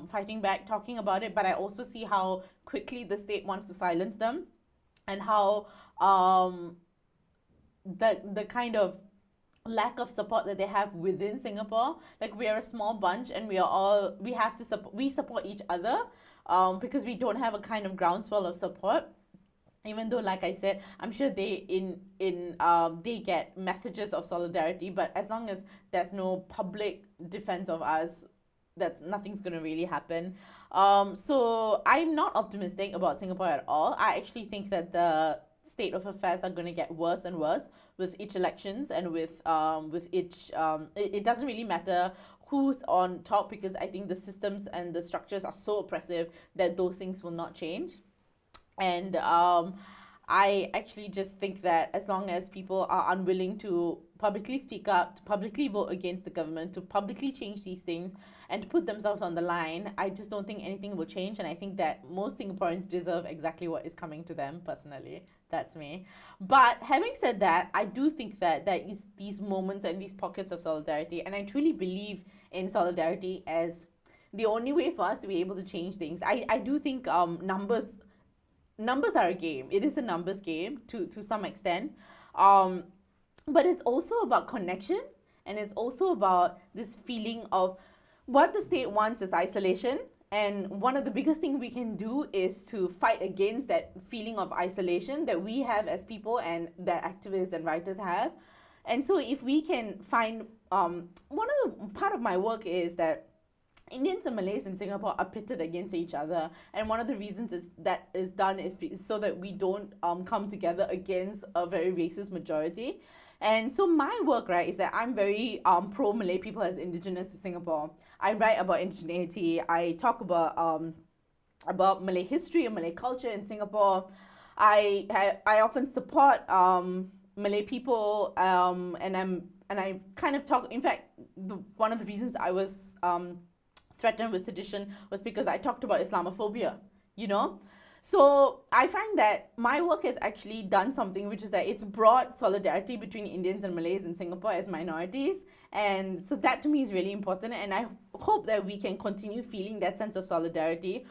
fighting back, talking about it, but I also see how quickly the state wants to silence them, and how the kind of lack of support that they have within Singapore. Like, we are a small bunch, and we support each other because we don't have a kind of groundswell of support. Even though, like I said, I'm sure they get messages of solidarity, but as long as there's no public defense of us, nothing's gonna really happen. So I'm not optimistic about Singapore at all. I actually think that the state of affairs are gonna get worse and worse with each elections, and with each. It doesn't really matter who's on top, because I think the systems and the structures are so oppressive that those things will not change. And I actually just think that as long as people are unwilling to publicly speak up, to publicly vote against the government, to publicly change these things, and to put themselves on the line, I just don't think anything will change. And I think that most Singaporeans deserve exactly what is coming to them, personally. That's me. But having said that, I do think that there is these moments and these pockets of solidarity. And I truly believe in solidarity as the only way for us to be able to change things. I do think numbers are a game. It is a numbers game to some extent. But it's also about connection, and it's also about this feeling of what the state wants is isolation. And one of the biggest things we can do is to fight against that feeling of isolation that we have as people, and that activists and writers have. And so if we can find, part of my work is that Indians and Malays in Singapore are pitted against each other, and one of the reasons is so that we don't come together against a very racist majority. And so my work, right, is that I'm very pro Malay people as indigenous to Singapore. I write about indigeneity. I talk about Malay history and Malay culture in Singapore. I often support Malay people, and I kind of talk. In fact, one of the reasons I was threatened with sedition was because I talked about Islamophobia, So I find that my work has actually done something, which is that it's brought solidarity between Indians and Malays in Singapore as minorities. And so that to me is really important. And I hope that we can continue feeling that sense of solidarity,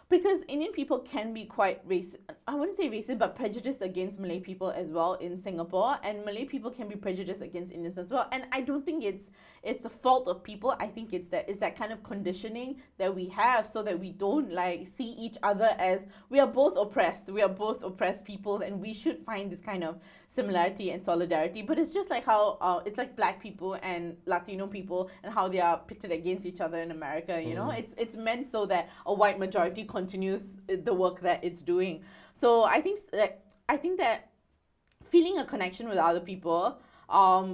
because Indian people can be quite racist. I wouldn't say racist, but prejudice against Malay people as well in Singapore, and Malay people can be prejudiced against Indians as well. And I don't think it's the fault of people. I think it's that kind of conditioning that we have, so that we don't like see each other as we are both oppressed. We are both oppressed people, and we should find this kind of similarity and solidarity. But it's just like how it's like Black people and Latino people and how they are pitted against each other in America. You know, it's meant so that a white majority continues the work that it's doing. So I think that feeling a connection with other people,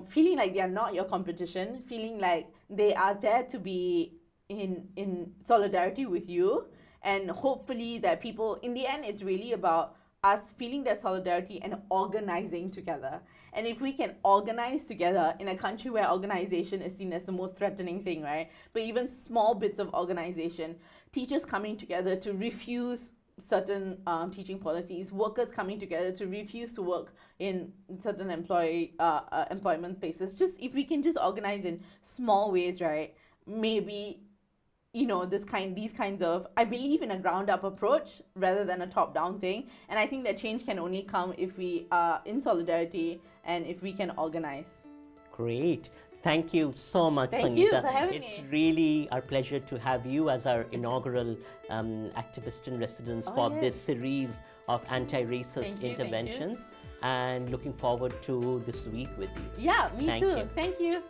feeling like they are not your competition, feeling like they are there to be in solidarity with you, and hopefully that people, in the end, it's really about us feeling their solidarity and organizing together. And if we can organize together in a country where organization is seen as the most threatening thing, right? But even small bits of organization, teachers coming together to refuse certain teaching policies, workers coming together to refuse to work in certain employment spaces. Just if we can just organize in small ways, right? Maybe, you know, these kinds of, I believe in a ground up approach rather than a top down thing. And I think that change can only come if we are in solidarity and if we can organize. Great. Thank you so much, Sangeetha. Thank you for having me. It's really our pleasure to have you as our inaugural activist in residence for this series of anti-racist interventions. And looking forward to this week with you. Yeah, me too. Thank you.